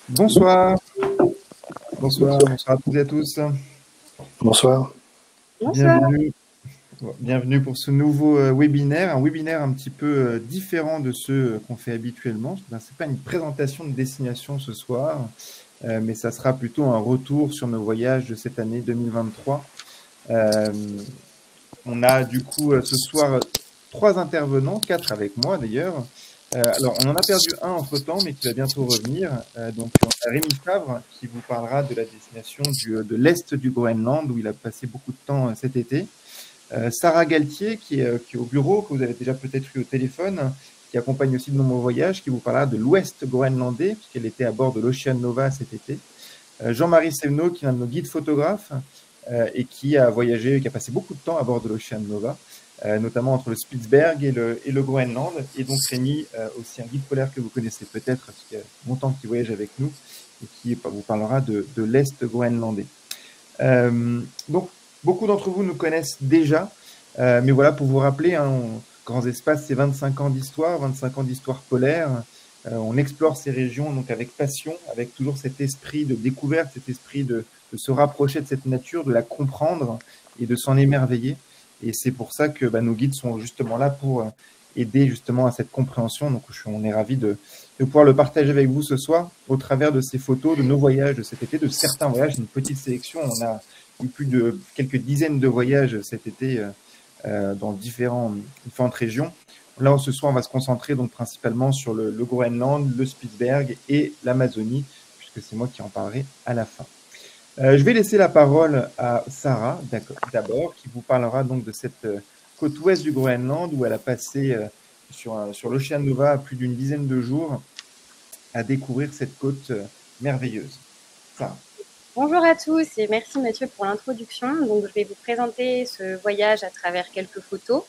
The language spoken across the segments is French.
Bonsoir, bonsoir à toutes et à tous. Bonsoir. Bonsoir. Bienvenue pour ce nouveau webinaire, un webinaire un petit peu différent de ceux qu'on fait habituellement. Ce n'est pas une présentation de destination ce soir, mais ça sera plutôt un retour sur nos voyages de cette année 2023. On a du coup ce soir 3 intervenants, 4 avec moi d'ailleurs. Alors, on en a perdu un entre-temps, mais qui va bientôt revenir. Donc, on a Rémi Favre qui vous parlera de la destination de l'Est du Groenland, où il a passé beaucoup de temps cet été. Sarah Galtier, qui est au bureau, que vous avez déjà peut-être eu au téléphone, qui accompagne aussi de nombreux voyages, qui vous parlera de l'Ouest groenlandais, puisqu'elle était à bord de l'Ocean Nova cet été. Jean-Marie Sevno, qui est un de nos guides photographes, et qui a voyagé, qui a passé beaucoup de temps à bord de l'Ocean Nova. Notamment entre le Spitzberg et le Groenland. Et donc Rémi, aussi un guide polaire que vous connaissez peut-être, parce qu'il y a longtemps qu'il voyage avec nous, et qui vous parlera de l'Est groenlandais. Donc, beaucoup d'entre vous nous connaissent déjà, mais voilà, pour vous rappeler, Grands Espaces, c'est 25 ans d'histoire polaire. On explore ces régions donc avec passion, avec toujours cet esprit de découverte, cet esprit de se rapprocher de cette nature, de la comprendre et de s'en émerveiller. Et c'est pour ça que nos guides sont justement là pour aider justement à cette compréhension. Donc, on est ravis de pouvoir le partager avec vous ce soir au travers de ces photos de nos voyages de cet été, de certains voyages, une petite sélection. On a eu plus de quelques dizaines de voyages cet été dans différentes régions. Là, ce soir, on va se concentrer donc principalement sur le Groenland, le Spitzberg et l'Amazonie, puisque c'est moi qui en parlerai à la fin. Je vais laisser la parole à Sarah, d'abord, qui vous parlera donc de cette côte ouest du Groenland, où elle a passé sur l'Ocean Nova plus d'une dizaine de jours à découvrir cette côte merveilleuse. Sarah. Bonjour à tous et merci Mathieu pour l'introduction. Donc je vais vous présenter ce voyage à travers quelques photos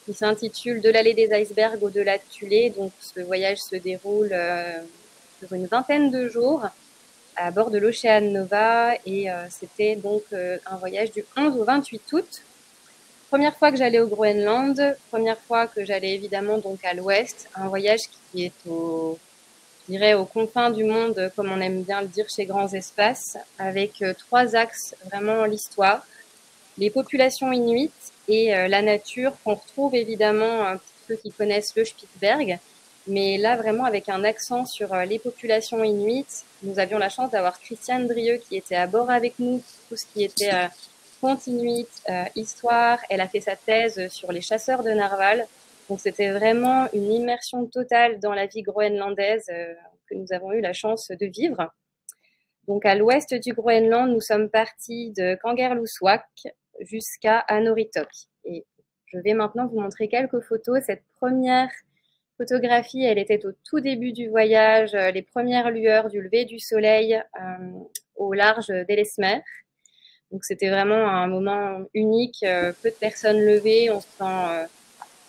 qui s'intitule De l'allée des icebergs au delà de Tulé. Donc ce voyage se déroule sur une vingtaine de jours à bord de l'Ocean Nova et c'était donc un voyage du 11 au 28 août. Première fois que j'allais au Groenland, première fois que j'allais évidemment donc à l'ouest, un voyage qui est je dirais aux confins du monde, comme on aime bien le dire chez Grands Espaces, avec 3 axes, vraiment l'histoire, les populations inuites et la nature qu'on retrouve évidemment pour ceux qui connaissent le Spitzberg, mais là vraiment avec un accent sur les populations inuites. Nous avions la chance d'avoir Christiane Drieux qui était à bord avec nous, tout ce qui était conte inuit, histoire. Elle a fait sa thèse sur les chasseurs de narval. Donc c'était vraiment une immersion totale dans la vie groenlandaise que nous avons eu la chance de vivre. Donc à l'ouest du Groenland, nous sommes partis de Kangerlussuaq jusqu'à Anoritok. Et je vais maintenant vous montrer quelques photos. Cette première photographie, elle était au tout début du voyage, les premières lueurs du lever du soleil au large d'Ellesmere. Donc c'était vraiment un moment unique, peu de personnes levées, on se sent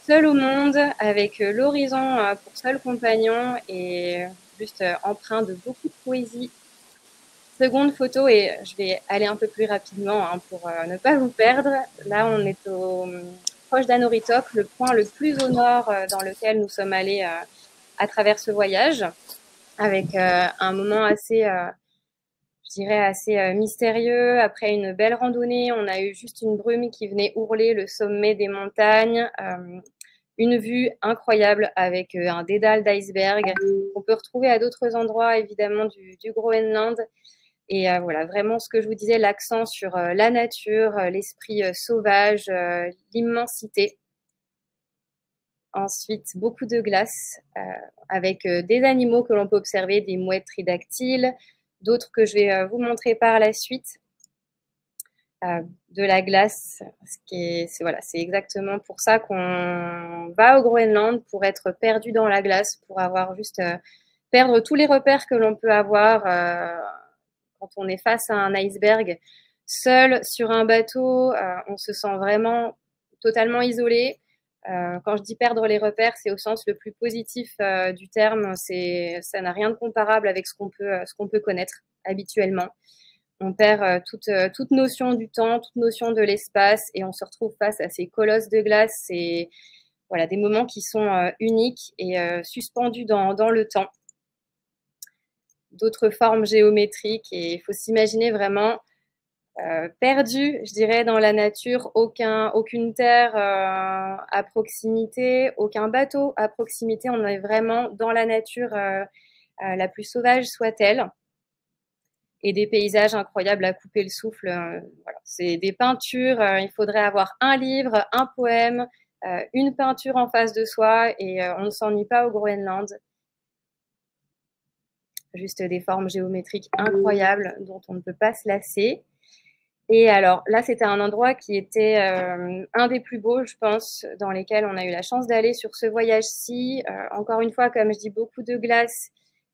seul au monde, avec l'horizon pour seul compagnon et juste empreint de beaucoup de poésie. Seconde photo, et je vais aller un peu plus rapidement pour ne pas vous perdre. Là, on est proche d'Anoritok, le point le plus au nord dans lequel nous sommes allés à travers ce voyage, avec un moment assez je dirais assez mystérieux. Après une belle randonnée, on a eu juste une brume qui venait ourler le sommet des montagnes. Une vue incroyable avec un dédale d'iceberg qu'on peut retrouver à d'autres endroits évidemment du Groenland. Et voilà, vraiment ce que je vous disais, l'accent sur la nature, l'esprit sauvage, l'immensité. Ensuite, beaucoup de glace avec des animaux que l'on peut observer, des mouettes tridactyles, d'autres que je vais vous montrer par la suite. De la glace, c'est exactement pour ça qu'on va au Groenland, pour être perdu dans la glace, pour avoir juste perdre tous les repères que l'on peut avoir quand on est face à un iceberg. Seul sur un bateau, on se sent vraiment totalement isolé. Quand je dis perdre les repères, c'est au sens le plus positif du terme. Ça n'a rien de comparable avec ce qu'on peut connaître habituellement. On perd toute notion du temps, toute notion de l'espace, et on se retrouve face à ces colosses de glace. C'est voilà, des moments qui sont uniques et suspendus dans le temps. d'autres formes géométriques. Et il faut s'imaginer vraiment perdu, je dirais, dans la nature, aucune terre à proximité, aucun bateau à proximité. On est vraiment dans la nature la plus sauvage soit-elle. Et des paysages incroyables à couper le souffle. Voilà. C'est des peintures, il faudrait avoir un livre, un poème, une peinture en face de soi et on ne s'ennuie pas au Groenland. Juste des formes géométriques incroyables dont on ne peut pas se lasser. Et alors là, c'était un endroit qui était un des plus beaux, je pense, dans lesquels on a eu la chance d'aller sur ce voyage-ci. Encore une fois, comme je dis, beaucoup de glace,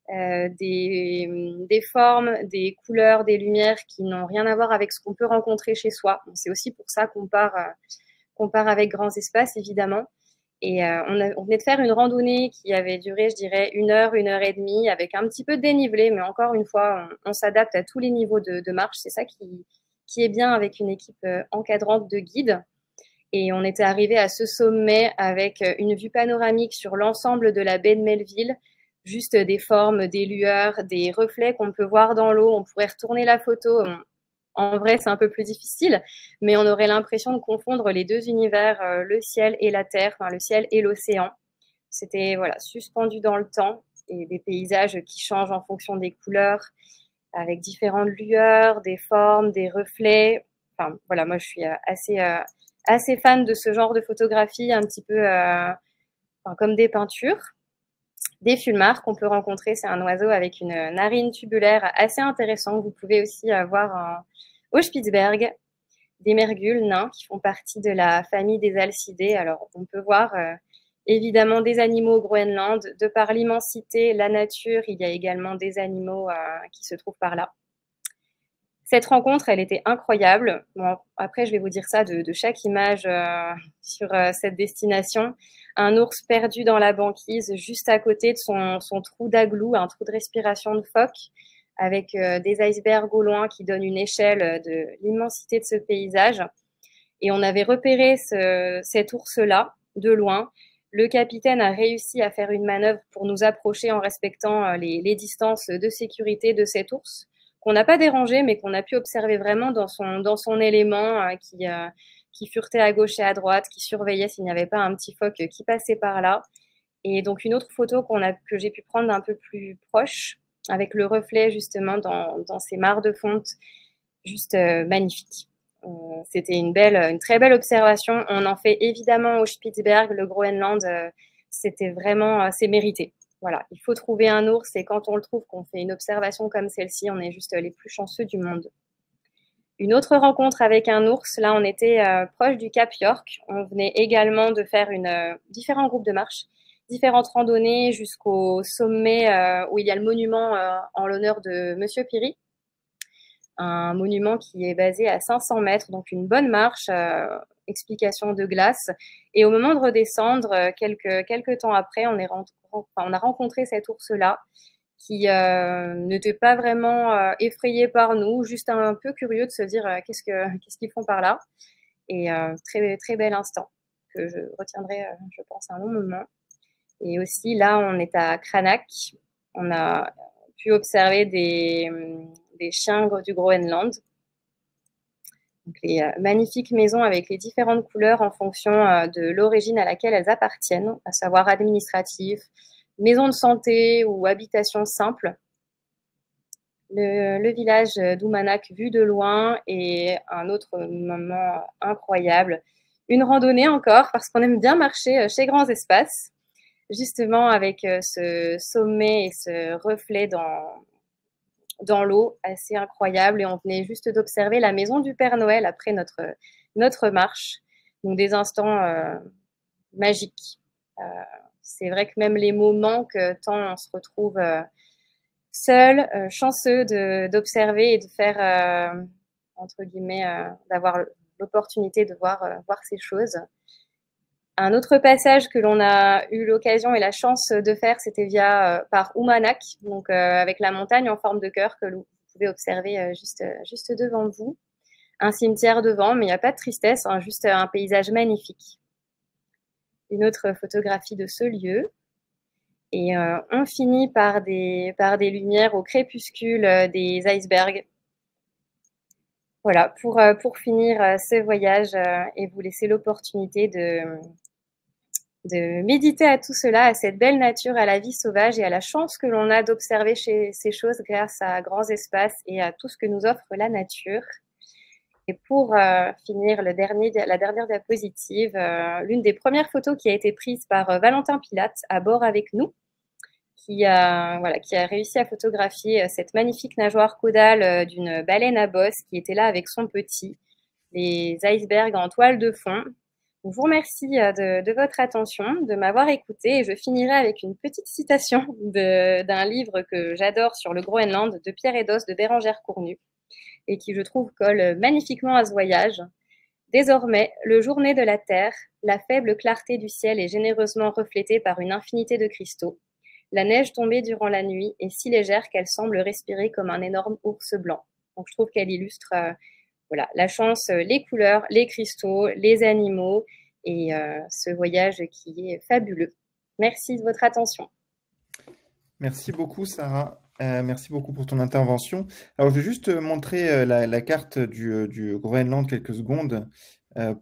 des formes, des couleurs, des lumières qui n'ont rien à voir avec ce qu'on peut rencontrer chez soi. Bon, c'est aussi pour ça qu'on part avec grands espaces, évidemment. Et on venait de faire une randonnée qui avait duré, je dirais, 1 heure et demie, avec un petit peu de dénivelé, mais encore une fois, on s'adapte à tous les niveaux de marche. C'est ça qui est bien avec une équipe encadrante de guides. Et on était arrivé à ce sommet avec une vue panoramique sur l'ensemble de la baie de Melville, juste des formes, des lueurs, des reflets qu'on peut voir dans l'eau. On pourrait retourner la photo. En vrai, c'est un peu plus difficile, mais on aurait l'impression de confondre les deux univers, le ciel et la terre, enfin le ciel et l'océan. C'était voilà, suspendu dans le temps et des paysages qui changent en fonction des couleurs, avec différentes lueurs, des formes, des reflets. Enfin, voilà, moi, je suis assez fan de ce genre de photographie, un petit peu comme des peintures. Des fulmars qu'on peut rencontrer, c'est un oiseau avec une narine tubulaire assez intéressant. Vous pouvez aussi voir au Spitzberg des mergules nains qui font partie de la famille des alcidés. Alors, on peut voir évidemment des animaux au Groenland. De par l'immensité, la nature, il y a également des animaux qui se trouvent par là. Cette rencontre, elle était incroyable. Bon, après, je vais vous dire ça de chaque image sur cette destination. Un ours perdu dans la banquise, juste à côté de son trou d'aglou, un trou de respiration de phoque, avec des icebergs au loin qui donnent une échelle de l'immensité de ce paysage. Et on avait repéré cet ours-là de loin. Le capitaine a réussi à faire une manœuvre pour nous approcher en respectant les distances de sécurité de cet ours, qu'on n'a pas dérangé, mais qu'on a pu observer vraiment dans son élément, qui furetait à gauche et à droite, qui surveillait s'il n'y avait pas un petit phoque qui passait par là. Et donc une autre photo que j'ai pu prendre d'un peu plus proche, avec le reflet justement dans ces mares de fonte, juste magnifique. C'était une très belle observation. On en fait évidemment au Spitzberg, le Groenland, c'était vraiment, c'est mérité. Voilà, il faut trouver un ours et quand on le trouve, qu'on fait une observation comme celle-ci, on est juste les plus chanceux du monde. Une autre rencontre avec un ours, là on était proche du Cap York. On venait également de faire différents groupes de marche, différentes randonnées jusqu'au sommet où il y a le monument en l'honneur de Monsieur Pirie. Un monument qui est basé à 500 mètres, donc une bonne marche, explication de glace. Et au moment de redescendre, quelques temps après, on a rencontré cet ours-là qui n'était pas vraiment effrayé par nous, juste un peu curieux de se dire qu'est-ce qu'ils font par là. Et très, très bel instant que je retiendrai, je pense, un long moment. Et aussi, là, on est à Cranach. On a pu observer des chiens du Groenland. Donc, les magnifiques maisons avec les différentes couleurs en fonction de l'origine à laquelle elles appartiennent, à savoir administratif, maison de santé ou habitation simple. Le village d'Umanak vu de loin et un autre moment incroyable. Une randonnée encore parce qu'on aime bien marcher chez Grands Espaces, justement avec ce sommet et ce reflet dans l'eau assez incroyable. Et on venait juste d'observer la maison du Père Noël après notre marche. Donc des instants magiques. C'est vrai que même les mots manquent tant on se retrouve seul, chanceux d'observer et de faire, entre guillemets, d'avoir l'opportunité de voir ces choses. Un autre passage que l'on a eu l'occasion et la chance de faire, c'était par Umanak, donc avec la montagne en forme de cœur que vous pouvez observer juste devant vous. Un cimetière devant, mais il n'y a pas de tristesse, hein, juste un paysage magnifique. Une autre photographie de ce lieu. Et on finit par des lumières au crépuscule des icebergs. Voilà, pour finir ce voyage et vous laisser l'opportunité de méditer à tout cela, à cette belle nature, à la vie sauvage et à la chance que l'on a d'observer ces choses grâce à grands espaces et à tout ce que nous offre la nature. Et pour finir, la dernière diapositive, l'une des premières photos qui a été prise par Valentin Pilate à bord avec nous, qui a réussi à photographier cette magnifique nageoire caudale d'une baleine à bosse qui était là avec son petit, les icebergs en toile de fond. Je vous remercie de votre attention, de m'avoir écouté, et je finirai avec une petite citation d'un livre que j'adore sur le Groenland de Pierre Edos de Bérengère Cournu et qui, je trouve, colle magnifiquement à ce voyage. Désormais, le jour naît de la terre, la faible clarté du ciel est généreusement reflétée par une infinité de cristaux. La neige tombée durant la nuit est si légère qu'elle semble respirer comme un énorme ours blanc. Donc, je trouve qu'elle illustre voilà, la chance, les couleurs, les cristaux, les animaux et ce voyage qui est fabuleux. Merci de votre attention. Merci beaucoup, Sarah. Merci beaucoup pour ton intervention. Alors, je vais juste montrer la carte du Groenland quelques secondes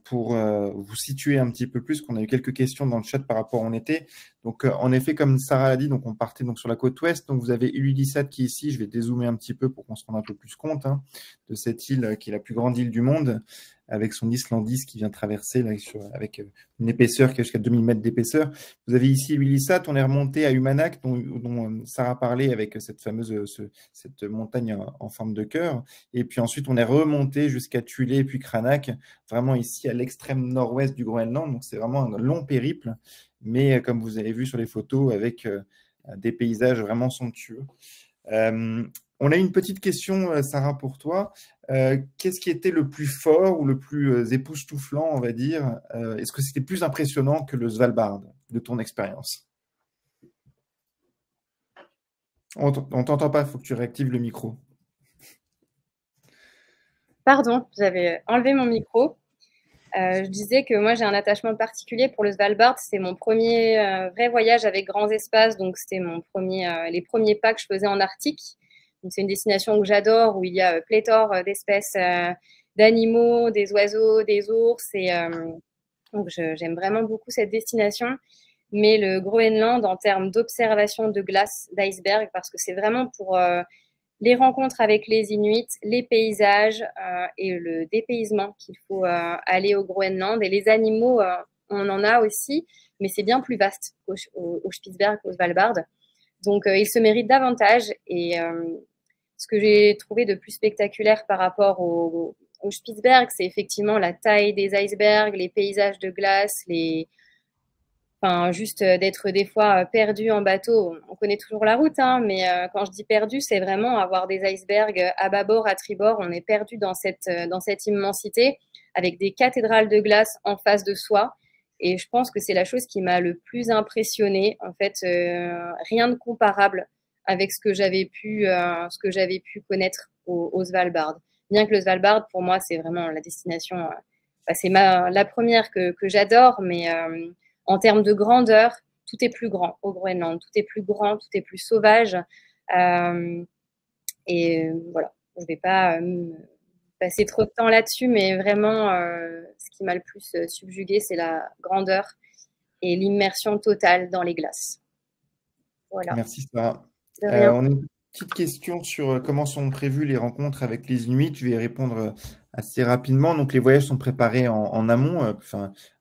pour vous situer un petit peu plus, qu'on a eu quelques questions dans le chat par rapport où on était. Donc, en effet, comme Sarah l'a dit, donc on partait donc sur la côte ouest. Donc, vous avez Ilulissat qui est ici. Je vais dézoomer un petit peu pour qu'on se rende un peu plus compte de cette île qui est la plus grande île du monde, avec son Islandis qui vient traverser là, avec une épaisseur qui est jusqu'à 2000 mètres d'épaisseur. Vous avez ici Ilulissat. On est remonté à Umanak, dont Sarah parlait, avec cette cette montagne en forme de cœur. Et puis ensuite, on est remonté jusqu'à Thulé, puis Kranak, vraiment ici à l'extrême nord-ouest du Groenland. Donc, c'est vraiment un long périple, mais comme vous avez vu sur les photos, avec des paysages vraiment somptueux. On a une petite question, Sarah, pour toi. Qu'est-ce qui était le plus fort ou le plus époustouflant, on va dire? Est-ce que c'était plus impressionnant que le Svalbard, de ton expérience? On t'entend pas, il faut que tu réactives le micro. Pardon, j'avais enlevé mon micro. Je disais que moi, j'ai un attachement particulier pour le Svalbard. C'est mon premier vrai voyage avec grands espaces. Donc, c'était les premiers pas que je faisais en Arctique. Donc, c'est une destination que j'adore, où il y a pléthore d'espèces d'animaux, des oiseaux, des ours. Et donc, j'aime vraiment beaucoup cette destination. Mais le Groenland, en termes d'observation de glace, d'iceberg, parce que c'est vraiment pour les rencontres avec les Inuits, les paysages et le dépaysement qu'il faut aller au Groenland. Et les animaux, on en a aussi, mais c'est bien plus vaste au Spitzberg, au Svalbard. Donc, ils se méritent davantage. Et ce que j'ai trouvé de plus spectaculaire par rapport au Spitzberg, c'est effectivement la taille des icebergs, les paysages de glace, Enfin, juste d'être des fois perdu en bateau. On connaît toujours la route, mais quand je dis perdu, c'est vraiment avoir des icebergs à bâbord, à tribord. On est perdu dans cette immensité avec des cathédrales de glace en face de soi. Et je pense que c'est la chose qui m'a le plus impressionnée. En fait, rien de comparable avec ce que j'avais pu connaître au Svalbard. Bien que le Svalbard, pour moi, c'est vraiment la destination. C'est la première que j'adore, mais en termes de grandeur, tout est plus grand au Groenland, tout est plus grand, tout est plus sauvage. Et voilà, je ne vais pas passer trop de temps là-dessus, mais vraiment, ce qui m'a le plus subjugué, c'est la grandeur et l'immersion totale dans les glaces. Voilà. Merci, Sarah. On a une petite question sur comment sont prévues les rencontres avec les Inuits. Je vais y répondre assez rapidement. Donc, les voyages sont préparés en amont,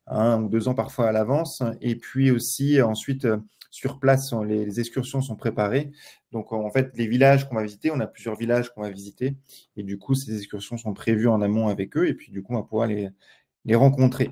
1 ou 2 ans parfois à l'avance. Et puis aussi, ensuite, sur place, les excursions sont préparées. Donc, en fait, les villages qu'on va visiter, on a plusieurs villages qu'on va visiter. Et du coup, ces excursions sont prévues en amont avec eux. Et puis, du coup, on va pouvoir les rencontrer.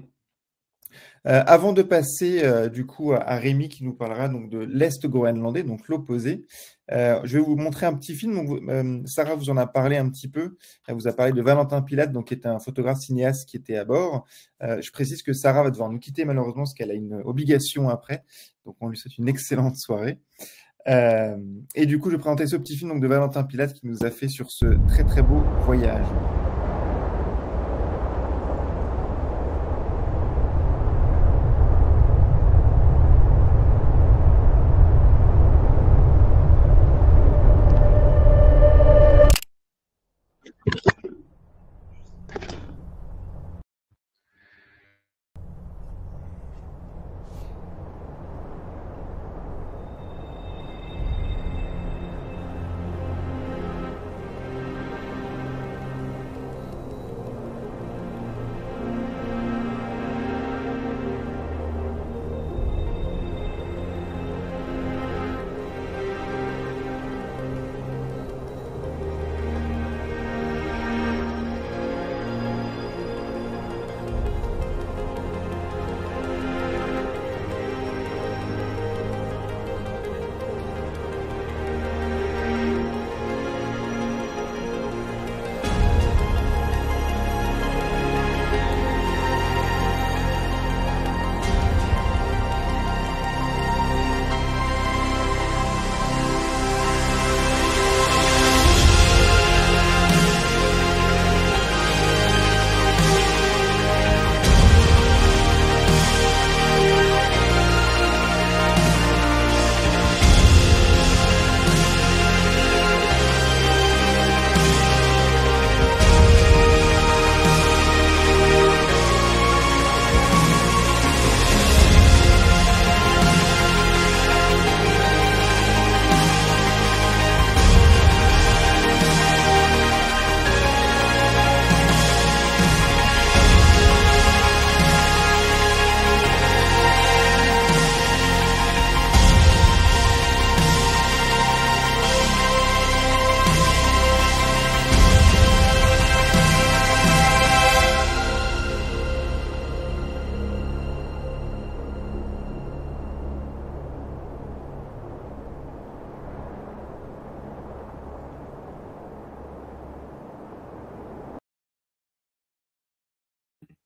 Avant de passer du coup à Rémi qui nous parlera donc de l'Est groenlandais, donc l'opposé, je vais vous montrer un petit film. Donc, Sarah vous en a parlé un petit peu. Elle vous a parlé de Valentin Pilate, donc, qui est un photographe cinéaste qui était à bord. Je précise que Sarah va devoir nous quitter malheureusement parce qu'elle a une obligation après. Donc on lui souhaite une excellente soirée. Et du coup, je vais présenter ce petit film donc, de Valentin Pilate qui nous a fait sur ce très très beau voyage.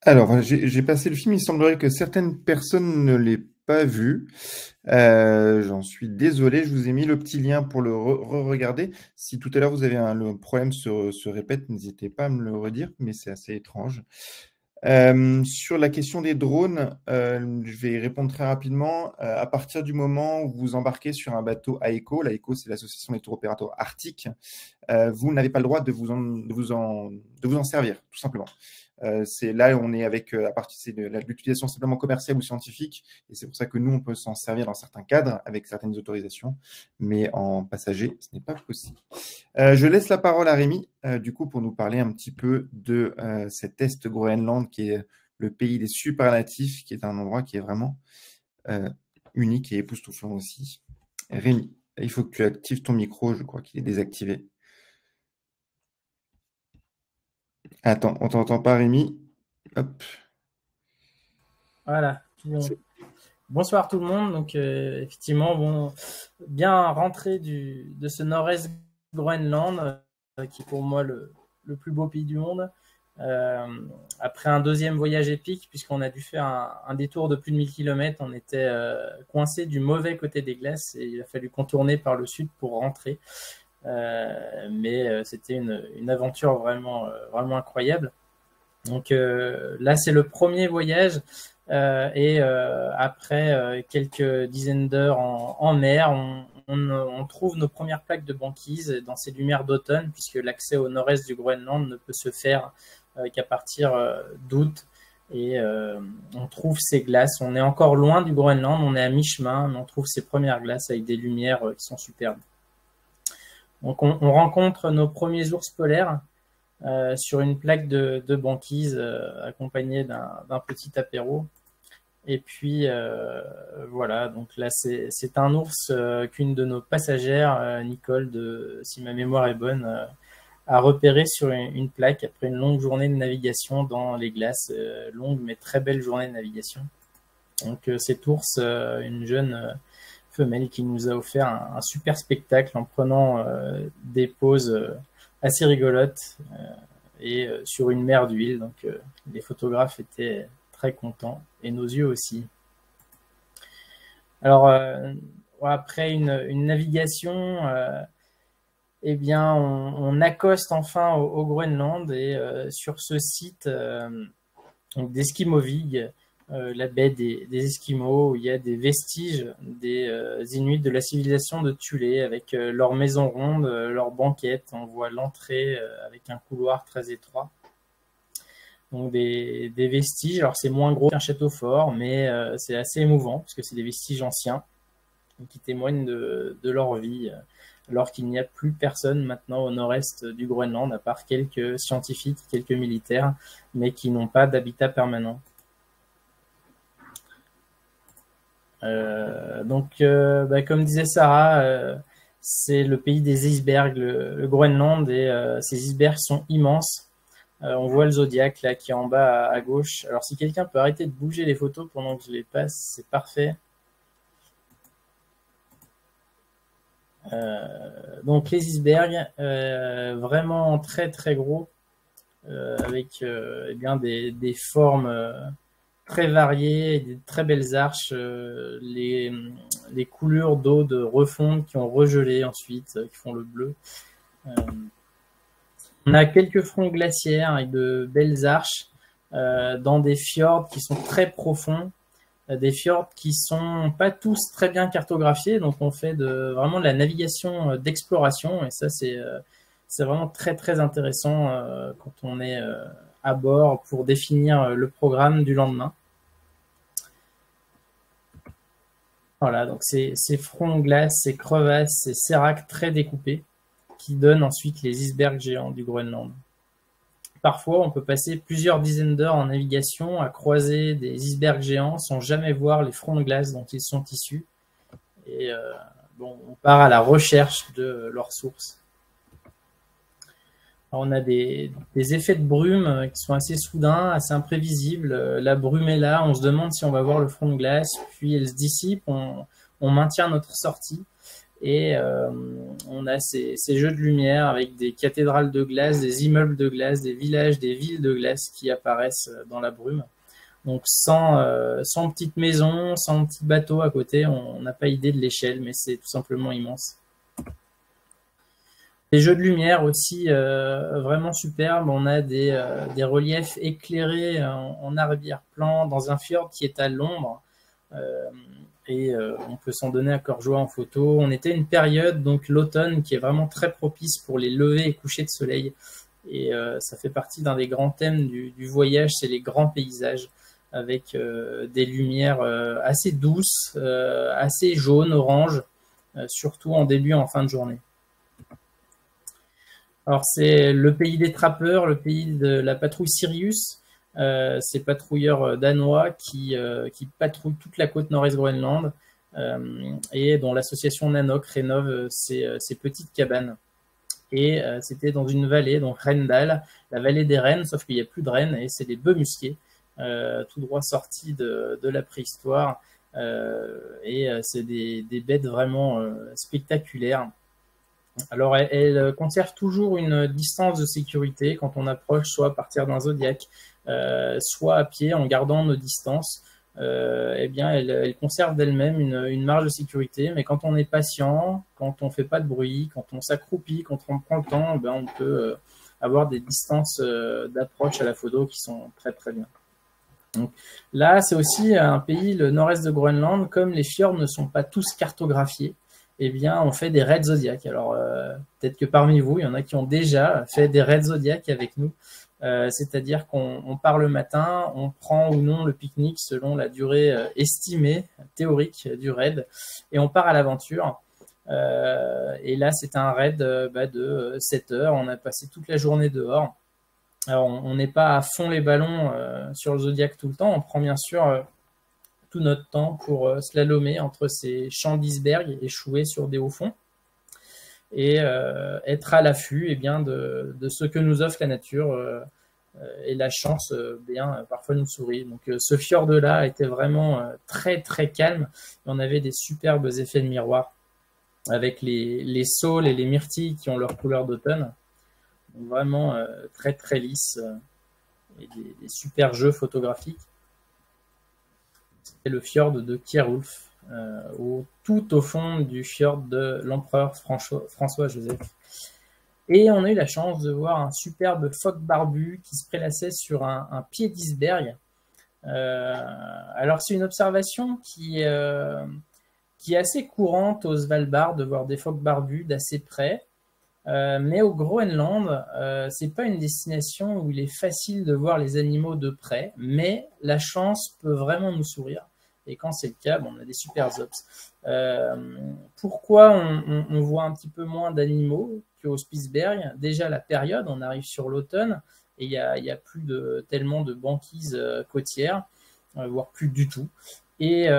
Alors, j'ai passé le film, il semblerait que certaines personnes ne l'aient pas vu. J'en suis désolé, je vous ai mis le petit lien pour le re-regarder. Si tout à l'heure vous avez le problème se répète, n'hésitez pas à me le redire, mais c'est assez étrange. Sur la question des drones, je vais y répondre très rapidement. À partir du moment où vous embarquez sur un bateau AECO, l'AECO c'est l'association des tours opérateurs arctiques, vous n'avez pas le droit de vous en servir, tout simplement. C'est là où on est avec, à partir de l'utilisation simplement commerciale ou scientifique, et c'est pour ça que nous, on peut s'en servir dans certains cadres, avec certaines autorisations, mais en passager, ce n'est pas possible. Je laisse la parole à Rémi, du coup, pour nous parler un petit peu de cet Est Groenland, qui est le pays des superlatifs, qui est un endroit qui est vraiment unique et époustouflant aussi. Rémi, il faut que tu actives ton micro, je crois qu'il est désactivé. Attends, on t'entend pas, Rémi. Hop. Voilà. Bonsoir tout le monde. Donc, effectivement, bon, bien rentré de ce nord-est Groenland, qui est pour moi le plus beau pays du monde. Après un deuxième voyage épique, puisqu'on a dû faire un détour de plus de 1000 km, on était coincé du mauvais côté des glaces et il a fallu contourner par le sud pour rentrer. Mais c'était une aventure vraiment incroyable. Donc là, c'est le premier voyage et après quelques dizaines d'heures en mer, on trouve nos premières plaques de banquise dans ces lumières d'automne, puisque l'accès au nord-est du Groenland ne peut se faire qu'à partir d'août. Et on trouve ces glaces. On est encore loin du Groenland, on est à mi-chemin, mais on trouve ces premières glaces avec des lumières qui sont superbes. Donc on rencontre nos premiers ours polaires sur une plaque de banquise accompagnée d'un petit apéro. Et puis voilà, donc là c'est un ours qu'une de nos passagères, Nicole, si ma mémoire est bonne, a repéré sur une plaque après une longue journée de navigation dans les glaces, longue mais très belle journée de navigation. Donc cet ours, une jeune femelle qui nous a offert un super spectacle en prenant des poses assez rigolotes et sur une mer d'huile. Donc les photographes étaient très contents et nos yeux aussi. Alors après une navigation, eh bien on accoste enfin au Groenland et sur ce site d'Esquimovig, la baie des Esquimaux, où il y a des vestiges des Inuits de la civilisation de Thulé, avec leurs maisons rondes, leurs banquettes. On voit l'entrée avec un couloir très étroit. Donc des vestiges, alors c'est moins gros qu'un château fort, mais c'est assez émouvant, parce que c'est des vestiges anciens qui témoignent de leur vie, alors qu'il n'y a plus personne maintenant au nord-est du Groenland, à part quelques scientifiques, quelques militaires, mais qui n'ont pas d'habitat permanent. Donc, comme disait Sarah, c'est le pays des icebergs, le Groenland, et ces icebergs sont immenses. On voit le Zodiac là qui est en bas à gauche. Alors, si quelqu'un peut arrêter de bouger les photos pendant que je les passe, c'est parfait. Donc, les icebergs, vraiment très très gros, avec eh bien des formes très variées, des très belles arches, les coulures d'eau de refonte qui ont regelé ensuite, qui font le bleu. On a quelques fronts glaciaires avec de belles arches dans des fjords qui sont très profonds, des fjords qui sont pas tous très bien cartographiés, donc on fait vraiment de la navigation d'exploration, et ça c'est vraiment très très intéressant quand on est à bord pour définir le programme du lendemain. Voilà, donc ces fronts de glace, ces crevasses, ces séracs très découpés qui donnent ensuite les icebergs géants du Groenland. Parfois, on peut passer plusieurs dizaines d'heures en navigation à croiser des icebergs géants sans jamais voir les fronts de glace dont ils sont issus. Et on part à la recherche de leur source. Alors, on a des effets de brume qui sont assez soudains, assez imprévisibles. La brume est là, on se demande si on va voir le front de glace, puis elle se dissipe, on maintient notre sortie. Et on a ces jeux de lumière avec des cathédrales de glace, des immeubles de glace, des villages, des villes de glace qui apparaissent dans la brume. Donc sans petite maison, sans petit bateau à côté, on n'a pas idée de l'échelle, mais c'est tout simplement immense. Des jeux de lumière aussi vraiment superbes. On a des reliefs éclairés en arrière-plan dans un fjord qui est à l'ombre. Et on peut s'en donner à cœur joie en photo. On était une période, donc l'automne, qui est vraiment très propice pour les levées et couchers de soleil. Et ça fait partie d'un des grands thèmes du voyage, c'est les grands paysages, avec des lumières assez douces, assez jaunes, oranges, surtout en début et en fin de journée. Alors c'est le pays des trappeurs, le pays de la patrouille Sirius, ces patrouilleurs danois qui patrouillent toute la côte nord-est Groenland et dont l'association Nanook rénove ces petites cabanes. Et c'était dans une vallée, donc Rendal, la vallée des rennes, sauf qu'il n'y a plus de rennes, et c'est des bœufs musqués, tout droit sortis de la préhistoire. Et c'est des bêtes vraiment spectaculaires. Alors, elle conserve toujours une distance de sécurité quand on approche, soit à partir d'un zodiaque, soit à pied en gardant nos distances. Eh bien, elle conserve d'elle-même une marge de sécurité, mais quand on est patient, quand on fait pas de bruit, quand on s'accroupit, quand on prend le temps, ben, on peut avoir des distances d'approche à la photo qui sont très très bien. Donc, là, c'est aussi un pays, le nord-est de Groenland, comme les fjords ne sont pas tous cartographiés, eh bien, on fait des raids zodiaques. Alors, peut-être que parmi vous, il y en a qui ont déjà fait des raids zodiaques avec nous. C'est-à-dire qu'on part le matin, on prend ou non le pique-nique selon la durée estimée, théorique du raid, et on part à l'aventure. Et là, c'est un raid de 7 heures. On a passé toute la journée dehors. Alors, on n'est pas à fond les ballons sur le Zodiac tout le temps. On prend bien sûr tout notre temps pour slalomer entre ces champs d'iceberg échoués sur des hauts fonds et être à l'affût eh bien, de ce que nous offre la nature et la chance parfois nous sourit. Donc ce fjord-là était vraiment très très calme. On avait des superbes effets de miroir avec les saules et les myrtilles qui ont leur couleur d'automne. Vraiment très très lisse et des super jeux photographiques. C'est le fjord de Kierulf, tout au fond du fjord de l'empereur François-Joseph. Et on a eu la chance de voir un superbe phoque barbu qui se prélassait sur un pied d'iceberg. Alors c'est une observation qui est assez courante au Svalbard de voir des phoques barbus d'assez près. Mais au Groenland, c'est pas une destination où il est facile de voir les animaux de près, mais la chance peut vraiment nous sourire. Et quand c'est le cas, on a des super ops. Pourquoi on voit un petit peu moins d'animaux qu'au Spitsberg? Déjà la période, on arrive sur l'automne et il y a plus tellement de banquises côtières, voire plus du tout. Et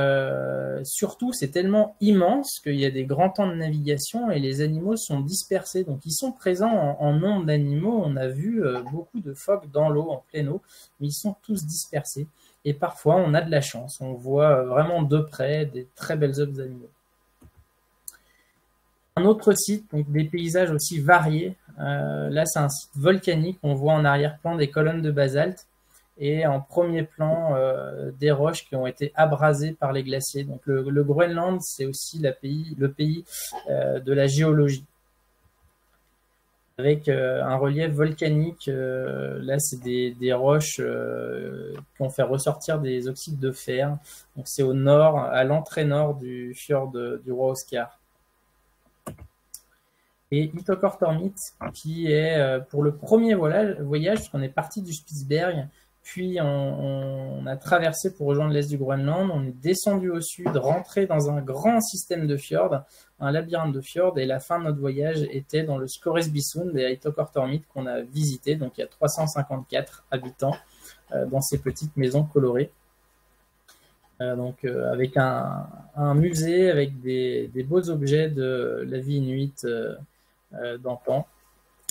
surtout, c'est tellement immense qu'il y a des grands temps de navigation et les animaux sont dispersés. Donc, ils sont présents en nombre d'animaux. On a vu beaucoup de phoques dans l'eau, en pleine eau, mais ils sont tous dispersés. Et parfois, on a de la chance. On voit vraiment de près des très belles œuvres d'animaux. Un autre site, donc des paysages aussi variés. Là, c'est un site volcanique. On voit en arrière-plan des colonnes de basalte. Et en premier plan, des roches qui ont été abrasées par les glaciers. Donc le Groenland, c'est aussi le pays de la géologie. Avec un relief volcanique, là c'est des roches qui ont fait ressortir des oxydes de fer. Donc c'est au nord, à l'entrée nord du fjord du roi Oscar. Et Itokortormit, qui est pour le premier voyage, puisqu'on est parti du Spitsberg, puis on a traversé pour rejoindre l'est du Groenland, on est descendu au sud, rentré dans un grand système de fjords, un labyrinthe de fjords, et la fin de notre voyage était dans le Scoresbysund et Itokortormit qu'on a visité. Donc il y a 354 habitants dans ces petites maisons colorées. Avec un musée, avec des beaux objets de la vie inuite d'antan,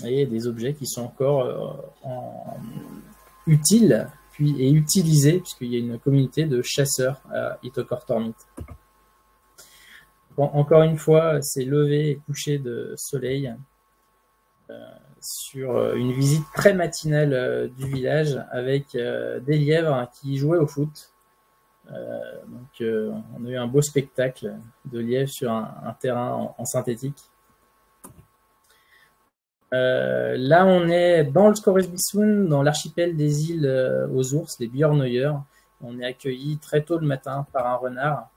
et des objets qui sont encore utiles et utilisés, puisqu'il y a une communauté de chasseurs à Itokortormit. Bon, encore une fois, c'est lever et coucher de soleil sur une visite très matinale du village avec des lièvres qui jouaient au foot. Donc, on a eu un beau spectacle de lièvres sur un terrain en synthétique. Là, on est dans le Scoresbysund, dans l'archipel des îles aux ours, les Björnøyer. On est accueilli très tôt le matin par un renard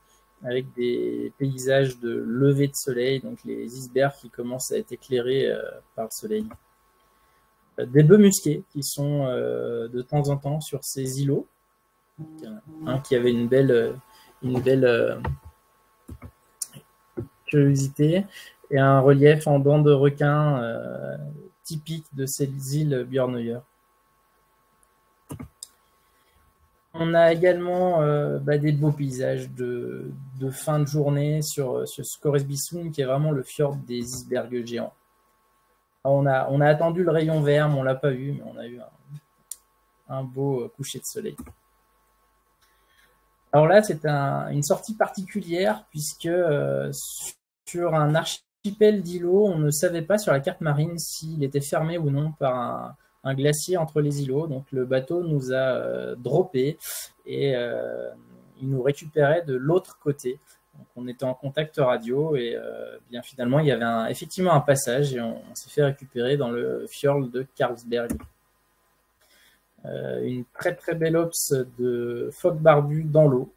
avec des paysages de lever de soleil, donc les icebergs qui commencent à être éclairés par le soleil. Des bœufs musqués qui sont de temps en temps sur ces îlots. Un qui avait une belle curiosité et un relief en dents de requin typique de ces îles Björnøyer. On a également des beaux paysages de fin de journée sur Scoresbysund, qui est vraiment le fjord des icebergs géants. On a attendu le rayon vert, mais on ne l'a pas eu, mais on a eu un beau coucher de soleil. Alors là, c'est une sortie particulière, puisque sur un archipel d'îlots, on ne savait pas sur la carte marine s'il était fermé ou non par un glacier entre les îlots. Donc le bateau nous a droppé et il nous récupérait de l'autre côté. Donc on était en contact radio et bien finalement il y avait effectivement un passage et on s'est fait récupérer dans le fjord de Carlsberg. Une très très belle ops de phoque barbu dans l'eau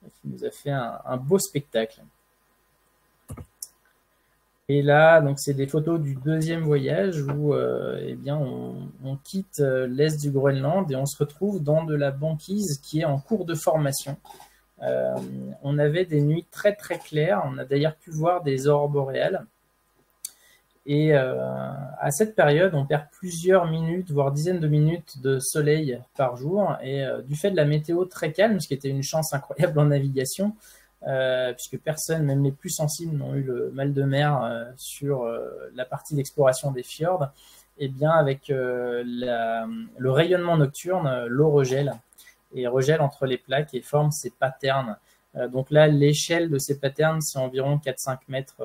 qui nous a fait un beau spectacle. Et là, donc c'est des photos du deuxième voyage où eh bien, on quitte l'est du Groenland et on se retrouve dans de la banquise qui est en cours de formation. On avait des nuits très très claires, on a d'ailleurs pu voir des aurores boréales. Et à cette période, on perd plusieurs minutes, voire dizaines de minutes de soleil par jour. Et du fait de la météo très calme, ce qui était une chance incroyable en navigation, puisque personne, même les plus sensibles, n'ont eu le mal de mer sur la partie d'exploration des fjords, et bien avec le rayonnement nocturne, l'eau regèle et regèle entre les plaques et forme ces patterns. Donc là, l'échelle de ces patterns, c'est environ 4-5 mètres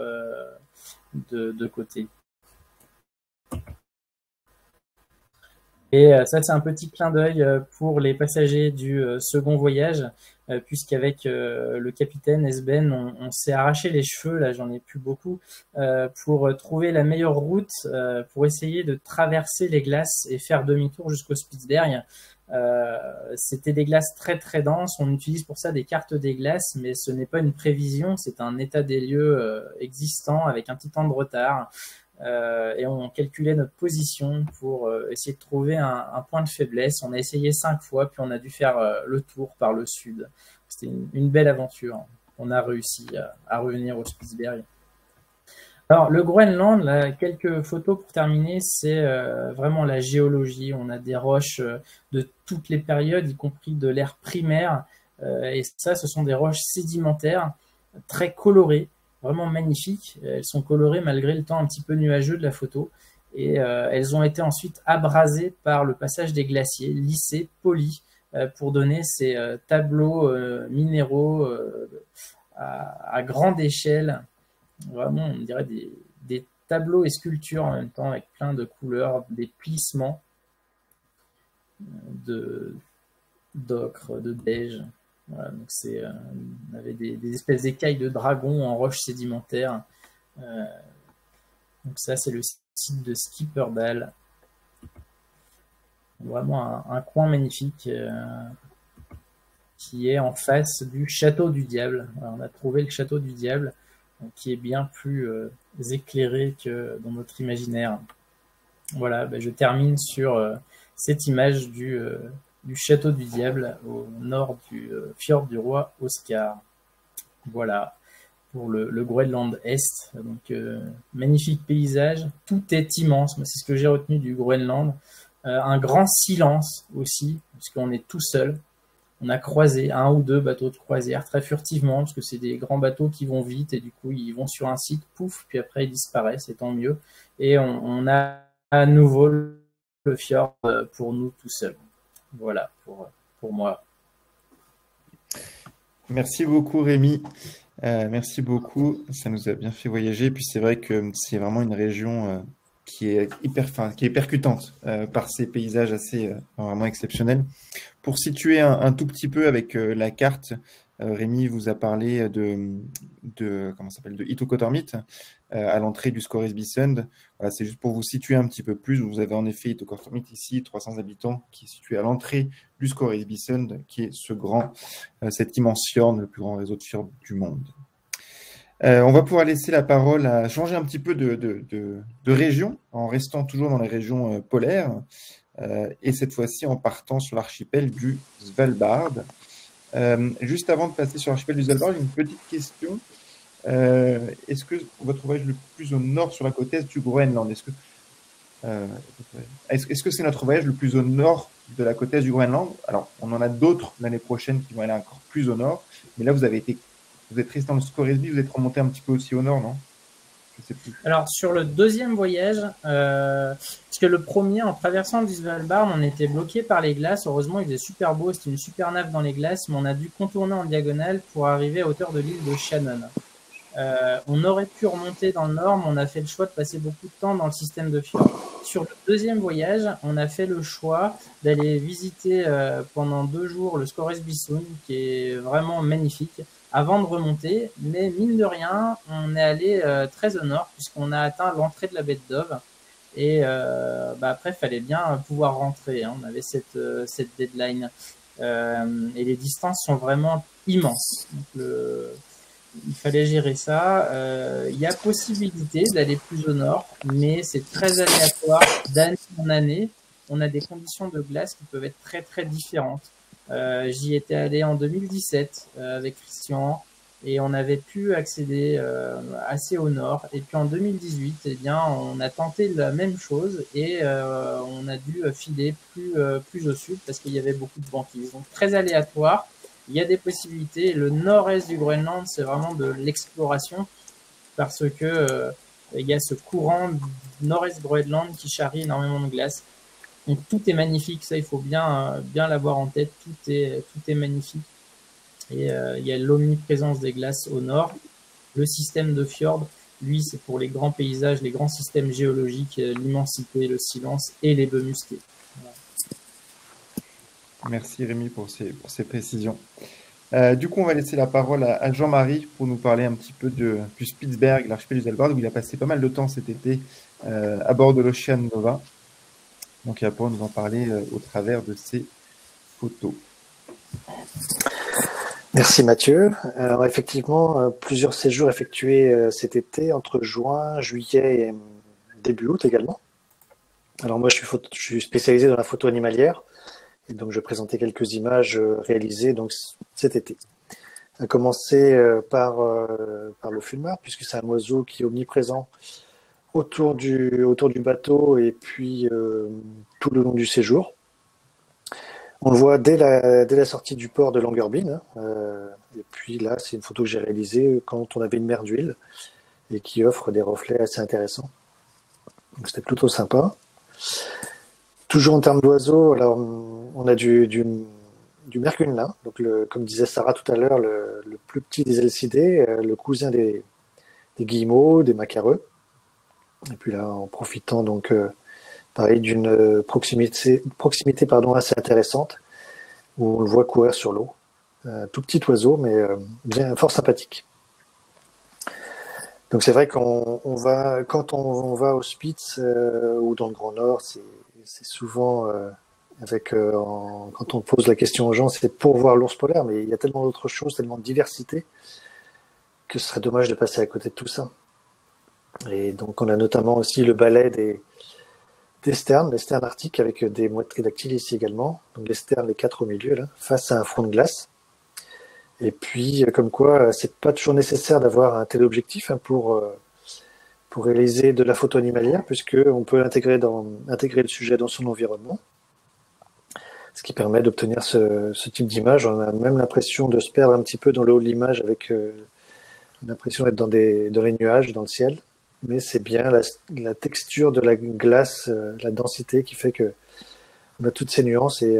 de côté. Et ça, c'est un petit clin d'œil pour les passagers du second voyage, puisqu'avec le capitaine Esben, on s'est arraché les cheveux, là j'en ai plus beaucoup, pour trouver la meilleure route, pour essayer de traverser les glaces et faire demi-tour jusqu'au Spitzberg. C'était des glaces très très denses, on utilise pour ça des cartes des glaces, mais ce n'est pas une prévision, c'est un état des lieux existant avec un petit temps de retard. Et on calculait notre position pour essayer de trouver un point de faiblesse. On a essayé 5 fois, puis on a dû faire le tour par le sud. C'était une belle aventure. On a réussi à revenir au Spitzberg. Alors, le Groenland, là, quelques photos pour terminer, c'est vraiment la géologie. On a des roches de toutes les périodes, y compris de l'ère primaire. Et ça, ce sont des roches sédimentaires très colorées, vraiment magnifiques. Elles sont colorées malgré le temps un petit peu nuageux de la photo. Et elles ont été ensuite abrasées par le passage des glaciers, lissées, polies, pour donner ces tableaux minéraux à grande échelle. Vraiment, on dirait des tableaux et sculptures en même temps, avec plein de couleurs, des plissements d'ocre, de beige. Voilà, donc on avait des espèces d'écailles de dragons en roche sédimentaire. Donc ça, c'est le site de Skipperdal. Vraiment un coin magnifique qui est en face du Château du Diable. Alors, on a trouvé le Château du Diable, qui est bien plus éclairé que dans notre imaginaire. Voilà, je termine sur cette image du Château du Diable au nord du fjord du roi Oscar. Voilà, pour le Groenland Est. Donc, magnifique paysage, tout est immense. C'est ce que j'ai retenu du Groenland. Un grand silence aussi, puisqu'on est tout seul. On a croisé 1 ou 2 bateaux de croisière très furtivement, parce que c'est des grands bateaux qui vont vite, et du coup, ils vont sur un site, pouf, puis après, ils disparaissent, et tant mieux. Et on a à nouveau le fjord pour nous tout seuls. Voilà, pour moi. Merci beaucoup Rémi. Merci beaucoup, ça nous a bien fait voyager. Et puis c'est vrai que c'est vraiment une région qui est qui est percutante par ses paysages assez vraiment exceptionnels. Pour situer un tout petit peu avec la carte, Rémi vous a parlé comment ça s'appelle, de Itokotormit à l'entrée du Scoresbysund. Voilà, c'est juste pour vous situer un petit peu plus. Vous avez en effet Itokotormit ici, 300 habitants, qui est situé à l'entrée du Scoresbysund, qui est cet immense fjord, le plus grand réseau de fjords du monde. On va pouvoir laisser la parole à changer un petit peu de région, en restant toujours dans les régions polaires, et cette fois-ci en partant sur l'archipel du Svalbard. Juste avant de passer sur l'archipel du Svalbard, j'ai une petite question. Est-ce que votre voyage le plus au nord sur la côte est du Groenland? Est-ce que c'est notre voyage le plus au nord de la côte est du Groenland? Alors, on en a d'autres l'année prochaine qui vont aller encore plus au nord, mais là, vous êtes resté dans le Scoresby, vous êtes remonté un petit peu aussi au nord, non? Je sais plus. Alors, sur le deuxième voyage, parce que le premier, en traversant le Svalbard, on était bloqué par les glaces. Heureusement, il faisait super beau, c'était une super nave dans les glaces, mais on a dû contourner en diagonale pour arriver à hauteur de l'île de Shannon. On aurait pu remonter dans le nord, mais on a fait le choix de passer beaucoup de temps dans le système de fjord. Sur le deuxième voyage, on a fait le choix d'aller visiter pendant 2 jours le Scoresbysund, qui est vraiment magnifique, avant de remonter. Mais mine de rien, on est allé très au nord, puisqu'on a atteint l'entrée de la baie de Dove. Et après, il fallait bien pouvoir rentrer. Hein. On avait cette deadline. Et les distances sont vraiment immenses. Donc, il fallait gérer ça. Il y a possibilité d'aller plus au nord, mais c'est très aléatoire d'année en année. On a des conditions de glace qui peuvent être très très différentes. J'y étais allé en 2017 avec Christian et on avait pu accéder assez au nord. Et puis en 2018, eh bien, on a tenté la même chose et on a dû filer plus au sud parce qu'il y avait beaucoup de banquises. Donc très aléatoire. Il y a des possibilités. Le nord-est du Groenland, c'est vraiment de l'exploration parce que il y a ce courant nord-est Groenland qui charrie énormément de glace. Donc tout est magnifique, ça il faut bien l'avoir en tête. Tout est magnifique. Et il y a l'omniprésence des glaces au nord. Le système de fjord, lui, c'est pour les grands paysages, les grands systèmes géologiques, l'immensité, le silence et les bœufs musqués. Voilà. Merci Rémi pour ces précisions. Du coup, on va laisser la parole à Jean-Marie pour nous parler un petit peu du Spitsberg, l'archipel du Svalbard, où il a passé pas mal de temps cet été à bord de l'Ocean Nova. Donc, il va pouvoir nous en parler au travers de ses photos. Merci Mathieu. Alors effectivement, plusieurs séjours effectués cet été, entre juin, juillet et début août également. Alors moi, je suis spécialisé dans la photo animalière. Et donc, je présentais quelques images réalisées donc, cet été. À commencer par le fulmar, puisque c'est un oiseau qui est omniprésent autour du bateau et puis tout le long du séjour. On le voit dès la sortie du port de Longyearbyen. Et puis là, c'est une photo que j'ai réalisée quand on avait une mer d'huile et qui offre des reflets assez intéressants. Donc, c'était plutôt sympa. Toujours en termes d'oiseaux, alors on a du mercunlin, donc comme disait Sarah tout à l'heure, le plus petit des elcidés, le cousin des guillemots, des macareux. Et puis là, en profitant donc pareil d'une proximité assez intéressante, où on le voit courir sur l'eau. Tout petit oiseau, mais bien fort sympathique. Donc c'est vrai quand on va au Spitz ou dans le Grand Nord, c'est souvent quand on pose la question aux gens, c'est pour voir l'ours polaire, mais il y a tellement d'autres choses, tellement de diversité, que ce serait dommage de passer à côté de tout ça. Et donc on a notamment aussi le balai des sternes, les sternes arctiques avec des moîteries dactyles ici également. Donc les sternes, les 4 au milieu, là, face à un front de glace. Et puis comme quoi, c'est pas toujours nécessaire d'avoir un téléobjectif pour réaliser de la photo animalière, puisqu'on peut intégrer le sujet dans son environnement, ce qui permet d'obtenir ce type d'image. On a même l'impression de se perdre un petit peu dans le haut de l'image avec l'impression d'être dans les nuages, dans le ciel, mais c'est bien la texture de la glace, la densité qui fait que on a toutes ces nuances et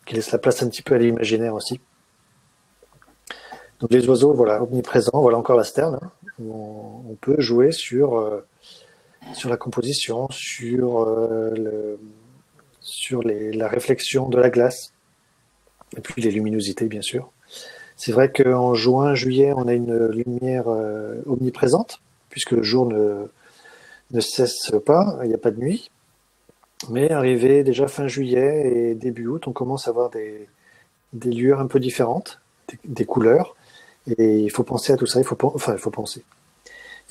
qui laisse la place un petit peu à l'imaginaire aussi. Donc les oiseaux, voilà, omniprésents, voilà encore la sterne. Hein. On peut jouer sur la composition, sur la réflexion de la glace, et puis les luminosités, bien sûr. C'est vrai qu'en juin, juillet, on a une lumière omniprésente, puisque le jour ne cesse pas, il n'y a pas de nuit. Mais arrivé déjà fin juillet et début août, on commence à avoir des lueurs un peu différentes, des couleurs, et il faut penser à tout ça, il faut penser.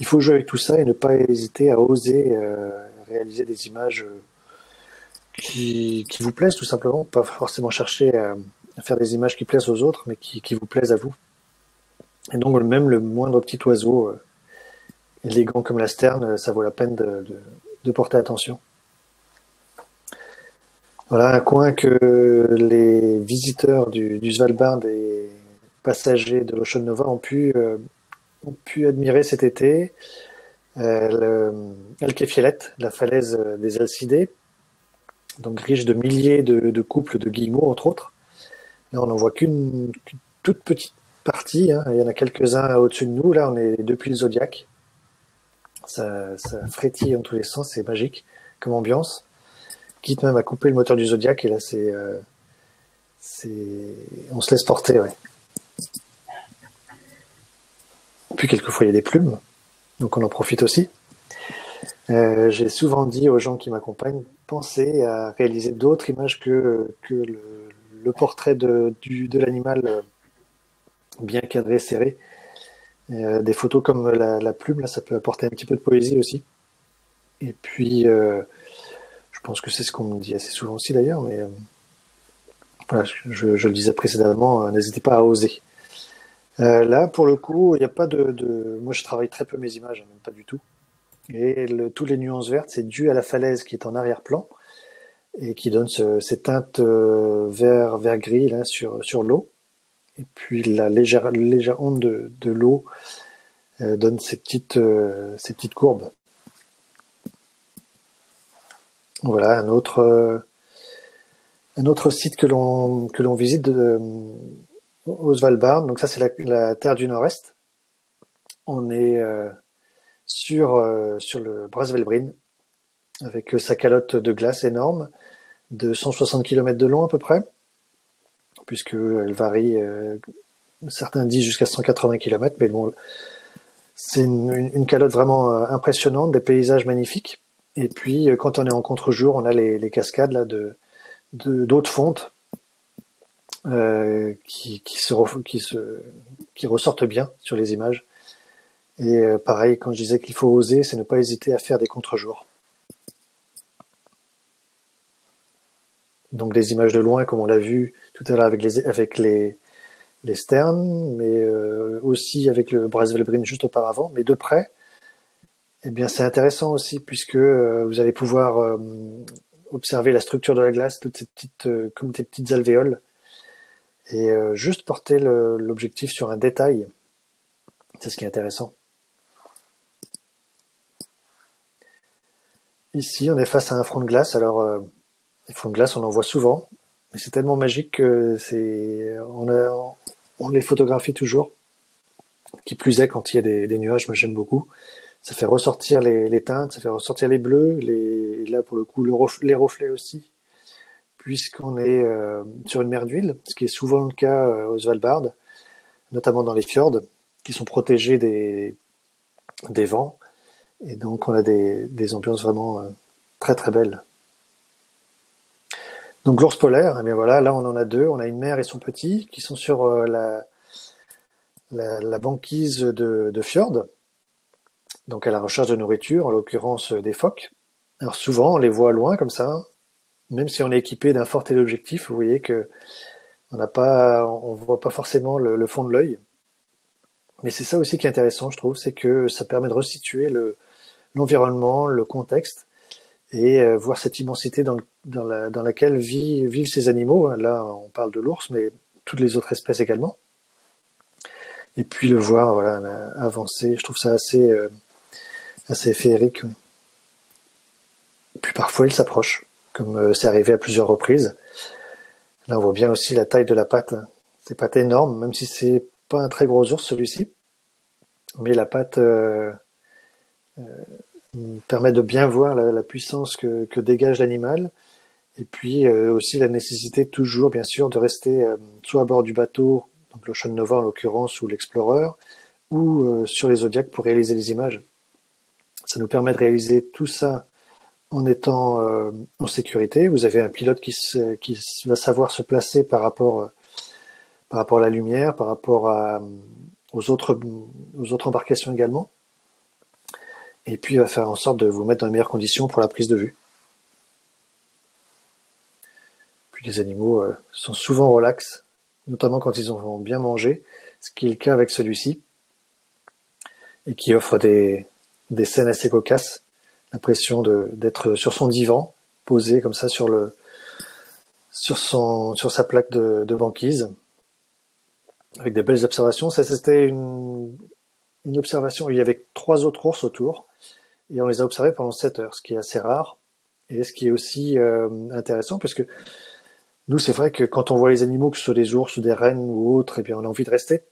Il faut jouer avec tout ça et ne pas hésiter à oser réaliser des images qui vous plaisent tout simplement, pas forcément chercher à faire des images qui plaisent aux autres, mais qui vous plaisent à vous. Et donc même le moindre petit oiseau élégant comme la sterne, ça vaut la peine de porter attention. Voilà un coin que les visiteurs du Svalbard et passagers de l'Ocean Nova ont pu admirer cet été. Alkefjellet, la falaise des Alcidés, donc riche de milliers de couples de guillemots, entre autres. Là, on n'en voit qu'une toute petite partie. Hein. Il y en a quelques-uns au-dessus de nous. Là, on est depuis le Zodiac. Ça frétille en tous les sens, c'est magique comme ambiance. Quitte même à couper le moteur du Zodiac, et là, on se laisse porter, ouais. Puis quelquefois, il y a des plumes, donc on en profite aussi. J'ai souvent dit aux gens qui m'accompagnent, pensez à réaliser d'autres images que le portrait de l'animal bien cadré, serré. Des photos comme la plume, là, ça peut apporter un petit peu de poésie aussi. Et puis, je pense que c'est ce qu'on me dit assez souvent aussi d'ailleurs, mais voilà, je le disais précédemment, n'hésitez pas à oser. Là, pour le coup, il n'y a pas moi, je travaille très peu mes images, même pas du tout. Et toutes les nuances vertes, c'est dû à la falaise qui est en arrière-plan et qui donne ces teintes vert-gris là sur l'eau. Et puis la légère onde de l'eau donne ces petites courbes. Voilà un autre site que l'on visite au Svalbard. Donc ça, c'est la terre du Nord-Est. On est sur le Brazzaville avec sa calotte de glace énorme de 160 km de long à peu près, puisqu'elle varie, certains disent jusqu'à 180 km, mais bon, c'est une calotte vraiment impressionnante, des paysages magnifiques. Et puis quand on est en contre-jour, on a les cascades là d'eau de fonte qui ressortent bien sur les images. Et pareil, quand je disais qu'il faut oser, c'est ne pas hésiter à faire des contre-jours. Donc des images de loin, comme on l'a vu tout à l'heure avec les sternes, mais aussi avec le Brazzaville juste auparavant, mais de près, eh bien c'est intéressant aussi puisque vous allez pouvoir observer la structure de la glace, toutes ces petites, comme des petites alvéoles, et juste porter l'objectif sur un détail. C'est ce qui est intéressant. Ici, on est face à un front de glace. Alors, les fronts de glace, on en voit souvent, mais c'est tellement magique que on les photographie toujours. Qui plus est, quand il y a des nuages, moi j'aime beaucoup. Ça fait ressortir les teintes, ça fait ressortir les bleus, là pour le coup les reflets aussi, puisqu'on est sur une mer d'huile, ce qui est souvent le cas au Svalbard, notamment dans les fjords, qui sont protégés des vents. Et donc, on a des ambiances vraiment très, très belles. Donc, l'ours polaire, eh bien voilà, là, on en a deux. On a une mère et son petit qui sont sur la banquise de fjord, donc à la recherche de nourriture, en l'occurrence des phoques. Alors, souvent, on les voit loin comme ça, même si on est équipé d'un fort téléobjectif, vous voyez que on voit pas forcément le fond de l'œil. Mais c'est ça aussi qui est intéressant, je trouve, c'est que ça permet de resituer l'environnement, le contexte, et voir cette immensité dans laquelle vivent ces animaux. Là, on parle de l'ours, mais toutes les autres espèces également. Et puis le voir, voilà, avancer, je trouve ça assez féerique. Et puis parfois, il s'approche, comme c'est arrivé à plusieurs reprises. Là, on voit bien aussi la taille de la patte. Ces pattes énormes, même si c'est pas un très gros ours celui-ci, mais la patte permet de bien voir la puissance que dégage l'animal, et puis aussi la nécessité toujours, bien sûr, de rester soit à bord du bateau, donc l'Ocean Nova en l'occurrence, ou l'Explorer, ou sur les Zodiacs pour réaliser les images. Ça nous permet de réaliser tout ça en étant en sécurité. Vous avez un pilote qui va savoir se placer par rapport à la lumière, par rapport aux autres embarcations également. Et puis il va faire en sorte de vous mettre dans les meilleures conditions pour la prise de vue. Puis les animaux sont souvent relax, notamment quand ils ont bien mangé, ce qui est le cas avec celui-ci, et qui offre des scènes assez cocasses. L'impression d'être sur son divan, posé comme ça sur sa plaque de banquise, avec des belles observations. Ça, c'était une observation où il y avait 3 autres ours autour, et on les a observés pendant 7 heures, ce qui est assez rare, et ce qui est aussi intéressant, parce que nous, c'est vrai que quand on voit les animaux, que ce soit des ours ou des rennes ou autres, eh bien, on a envie de rester,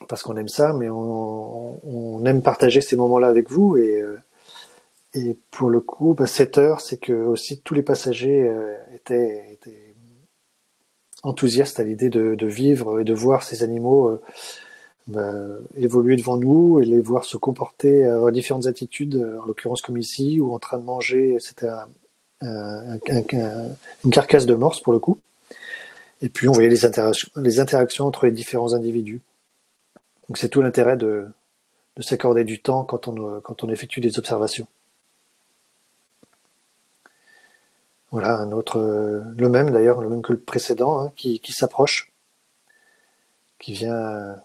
parce qu'on aime ça, mais on aime partager ces moments-là avec vous, et pour le coup, 7 heures, c'est que aussi tous les passagers étaient enthousiastes à l'idée de vivre et de voir ces animaux évoluer devant nous et les voir se comporter, avoir différentes attitudes, en l'occurrence comme ici, ou en train de manger, c'était une carcasse de morse pour le coup. Et puis on voyait les interactions entre les différents individus. Donc c'est tout l'intérêt de s'accorder du temps quand on effectue des observations. Voilà, un autre, le même d'ailleurs, le même que le précédent, hein, qui s'approche, qui vient,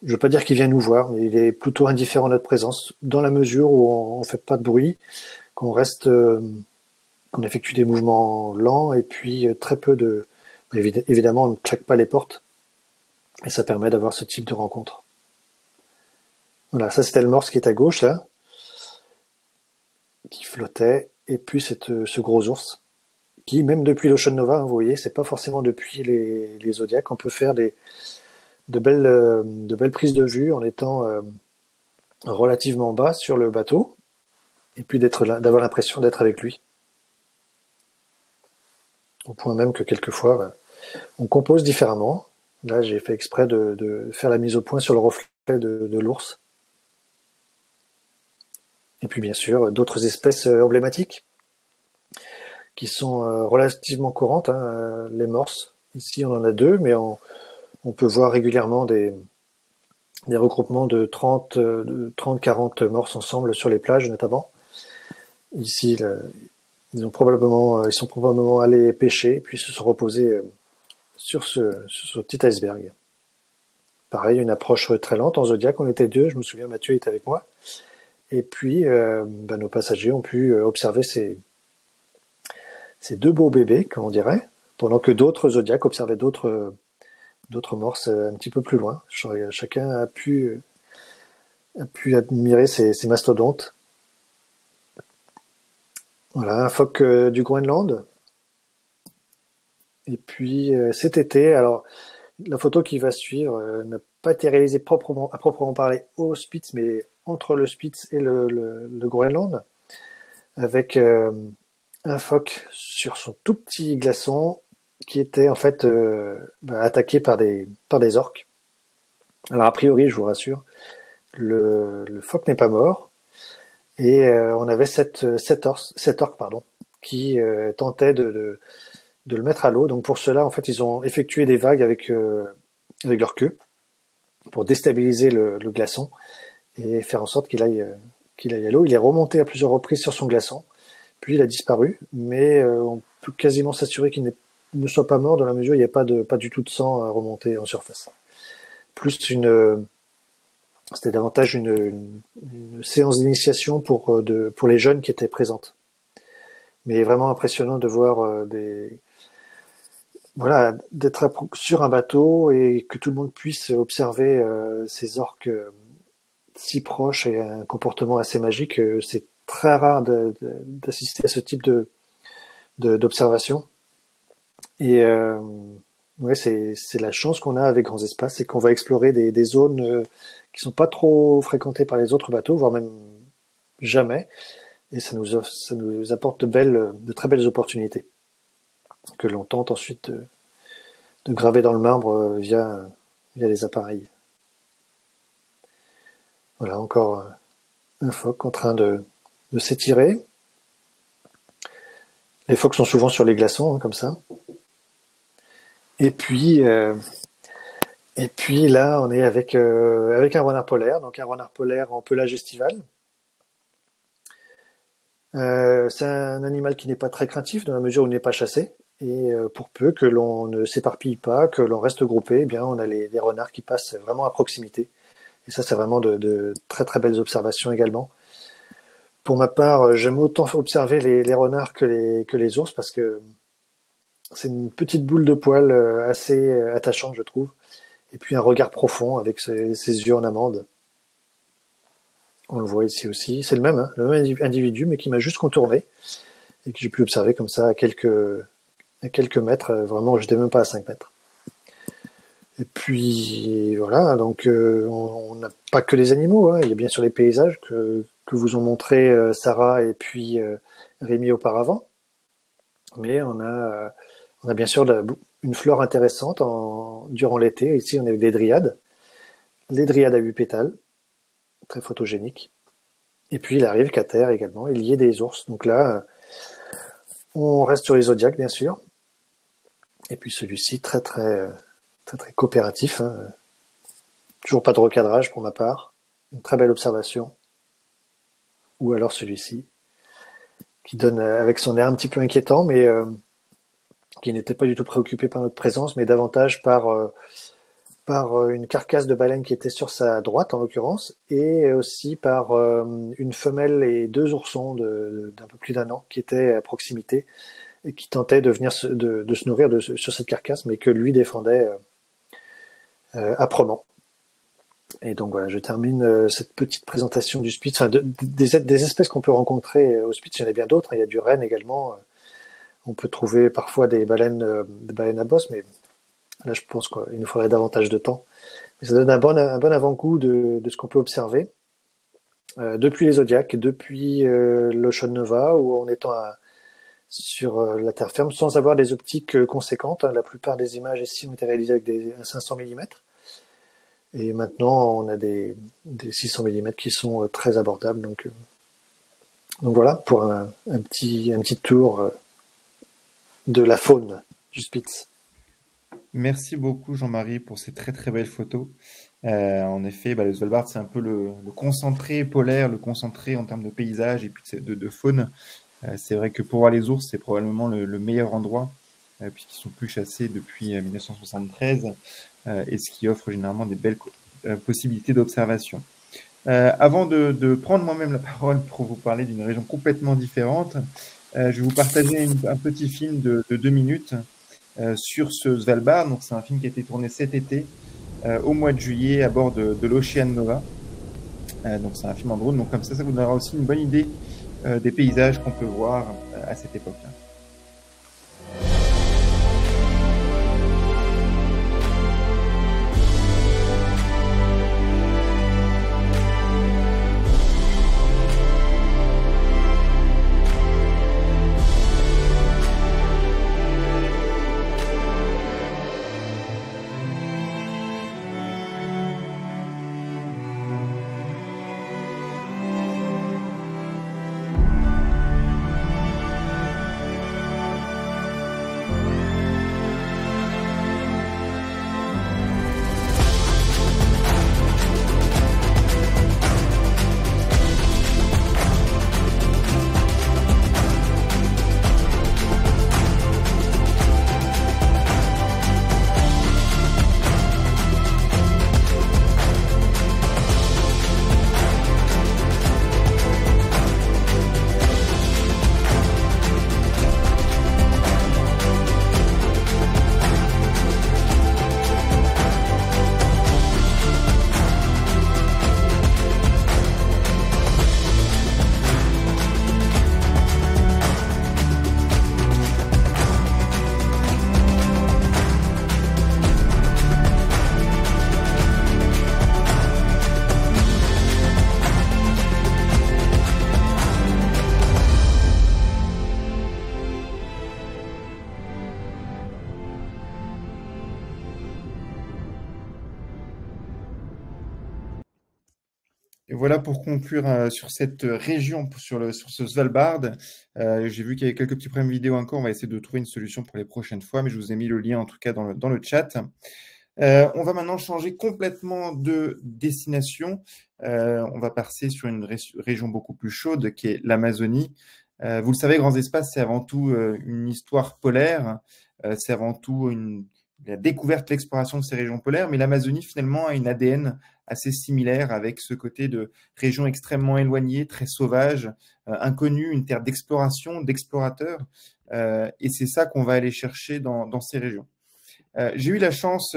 je veux pas dire qu'il vient nous voir, mais il est plutôt indifférent à notre présence, dans la mesure où on fait pas de bruit, qu'on reste, qu'on effectue des mouvements lents, et puis très peu évidemment, on ne claque pas les portes, et ça permet d'avoir ce type de rencontre. Voilà, ça c'était le morse qui est à gauche, là, qui flottait, et puis ce gros ours, qui, même depuis l'Ocean Nova, hein, vous voyez, c'est pas forcément depuis les Zodiacs, on peut faire de belles prises de vue en étant relativement bas sur le bateau, et puis d'avoir l'impression d'être avec lui. Au point même que quelquefois, on compose différemment. Là, j'ai fait exprès de faire la mise au point sur le reflet de l'ours. Et puis, bien sûr, d'autres espèces emblématiques qui sont relativement courantes, hein, les morses. Ici, on en a 2, mais on peut voir régulièrement des regroupements de 30-40 morses ensemble sur les plages, notamment. Ici, ils sont probablement allés pêcher, puis se sont reposés sur ce petit iceberg. Pareil, une approche très lente en Zodiac, on était 2, je me souviens, Mathieu était avec moi. Et puis, nos passagers ont pu observer ces 2 beaux bébés, comme on dirait, pendant que d'autres Zodiacs observaient d'autres morses un petit peu plus loin. Chacun a pu admirer ces mastodontes. Voilà, un phoque du Groenland. Et puis cet été, alors la photo qui va suivre n'a pas été réalisée à proprement parler au Spitz, mais entre le Spitz et le Groenland, avec un phoque sur son tout petit glaçon qui était en fait attaqué par des orques. Alors a priori, je vous rassure, le phoque n'est pas mort, et on avait cet orque qui tentait de le mettre à l'eau. Donc pour cela, en fait, ils ont effectué des vagues avec leur queue pour déstabiliser le glaçon et faire en sorte qu'il aille à l'eau. Il est remonté à plusieurs reprises sur son glaçon, puis il a disparu, mais on peut quasiment s'assurer qu'il ne soit pas mort dans la mesure où il n'y a pas du tout de sang à remonter en surface. C'était davantage une séance d'initiation pour les jeunes qui étaient présentes. Mais vraiment impressionnant de voir d'être sur un bateau et que tout le monde puisse observer ces orques si proches et un comportement assez magique. C'est très rare d'assister à ce type d'observation. Et Ouais, c'est la chance qu'on a avec Grands Espaces, c'est qu'on va explorer des zones qui sont pas trop fréquentées par les autres bateaux, voire même jamais. Et ça nous apporte de très belles opportunités que l'on tente ensuite de graver dans le marbre via les appareils. Voilà, encore un phoque en train de s'étirer. Les phoques sont souvent sur les glaçons, hein, comme ça. Et puis là, on est avec un renard polaire, donc un renard polaire en pelage estival. C'est un animal qui n'est pas très craintif dans la mesure où il n'est pas chassé. Et pour peu que l'on ne s'éparpille pas, que l'on reste groupé, eh bien on a les renards qui passent vraiment à proximité. Et ça, c'est vraiment de très très belles observations également. Pour ma part, j'aime autant observer les renards que les ours parce que c'est une petite boule de poils assez attachante, je trouve. Et puis un regard profond avec ses yeux en amande. On le voit ici aussi. C'est le même individu, mais qui m'a juste contourné et que j'ai pu observer comme ça à quelques mètres. Vraiment, je n'étais même pas à 5 mètres. Et puis voilà, donc on n'a pas que les animaux, hein. Il y a bien sûr les paysages que vous ont montré Sarah et puis Rémi auparavant. Mais on a bien sûr une flore intéressante durant l'été. Ici, on est avec des dryades. Les dryades à 8 pétales, très photogéniques. Et puis, il arrive qu'à terre également, il y ait des ours. Donc là, on reste sur les zodiaques, bien sûr. Et puis celui-ci, très coopératif. Hein. Toujours pas de recadrage pour ma part. Une très belle observation. Ou alors celui-ci, qui donne avec son air un petit peu inquiétant, mais qui n'était pas du tout préoccupé par notre présence, mais davantage par une carcasse de baleine qui était sur sa droite, en l'occurrence, et aussi par une femelle et 2 oursons d'un peu plus d'1 an qui étaient à proximité et qui tentaient de venir de se nourrir sur cette carcasse, mais que lui défendait âprement. Et donc voilà, je termine cette petite présentation du Spitz, enfin des espèces qu'on peut rencontrer au Spitz. Il y en a bien d'autres, il y a du renne également. On peut trouver parfois des baleines à bosse, mais là je pense qu'il nous faudrait davantage de temps. Mais ça donne un bon avant-goût de ce qu'on peut observer depuis les Zodiacs, depuis l'Ocean Nova, ou en étant sur la terre ferme, sans avoir des optiques conséquentes. La plupart des images ici ont été réalisées avec des 500 mm. Et maintenant, on a des 600 mm qui sont très abordables. Donc voilà, pour un petit tour de la faune du Spitz. Merci beaucoup Jean-Marie pour ces très très belles photos. En effet, le Svalbard, c'est un peu le concentré polaire, le concentré en termes de paysage et puis de faune. C'est vrai que pour voir les ours, c'est probablement le meilleur endroit, puisqu'ils sont plus chassés depuis 1973, et ce qui offre généralement des belles possibilités d'observation. Avant de prendre moi-même la parole pour vous parler d'une région complètement différente, je vais vous partager un petit film de 2 minutes sur ce Svalbard. Donc, c'est un film qui a été tourné cet été, au mois de juillet, à bord de l'Ocean Nova. Donc, c'est un film en drone. Donc, comme ça vous donnera aussi une bonne idée des paysages qu'on peut voir à cette époque-là. voilà pour conclure sur cette région, sur ce Svalbard. J'ai vu qu'il y avait quelques petits problèmes vidéo encore. On va essayer de trouver une solution pour les prochaines fois, mais je vous ai mis le lien en tout cas dans le chat. On va maintenant changer complètement de destination. On va passer sur une région beaucoup plus chaude qui est l'Amazonie. Vous le savez, Grands Espaces, c'est avant tout une histoire polaire. C'est avant tout la découverte, l'exploration de ces régions polaires. Mais l'Amazonie, finalement, a une ADN assez similaire avec ce côté de région extrêmement éloignée, très sauvage, inconnue, une terre d'exploration, d'explorateurs. Et c'est ça qu'on va aller chercher dans ces régions. J'ai eu la chance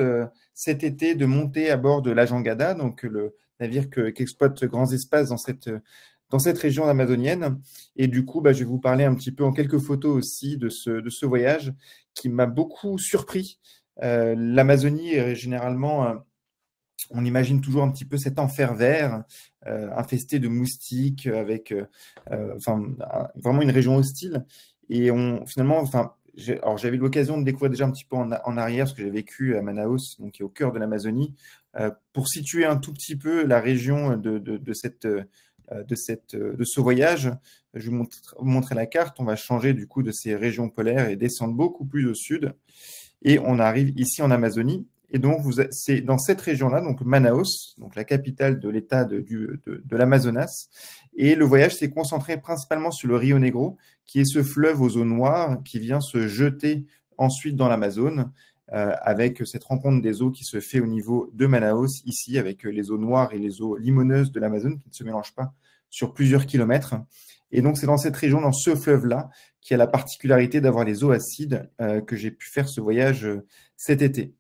cet été de monter à bord de l'Ajangada, donc le navire qu'exploite Grands Espaces dans cette région amazonienne. Et du coup, je vais vous parler un petit peu en quelques photos aussi de ce voyage qui m'a beaucoup surpris. L'Amazonie est généralement, on imagine toujours un petit peu cet enfer vert, infesté de moustiques, avec vraiment une région hostile. Et finalement, j'avais l'occasion de découvrir déjà un petit peu en arrière, parce que j'ai vécu à Manaus, donc qui est au cœur de l'Amazonie. Pour situer un tout petit peu la région de ce voyage, je vais vous montrer la carte. On va changer du coup de ces régions polaires et descendre beaucoup plus au sud. Et on arrive ici en Amazonie. Et donc, c'est dans cette région-là, donc Manaus, donc la capitale de l'État de l'Amazonas. Et le voyage s'est concentré principalement sur le Rio Negro, qui est ce fleuve aux eaux noires qui vient se jeter ensuite dans l'Amazone, avec cette rencontre des eaux qui se fait au niveau de Manaus, ici, avec les eaux noires et les eaux limoneuses de l'Amazone, qui ne se mélangent pas sur plusieurs kilomètres. Et donc, c'est dans cette région, dans ce fleuve-là, qui a la particularité d'avoir les eaux acides, que j'ai pu faire ce voyage cet été.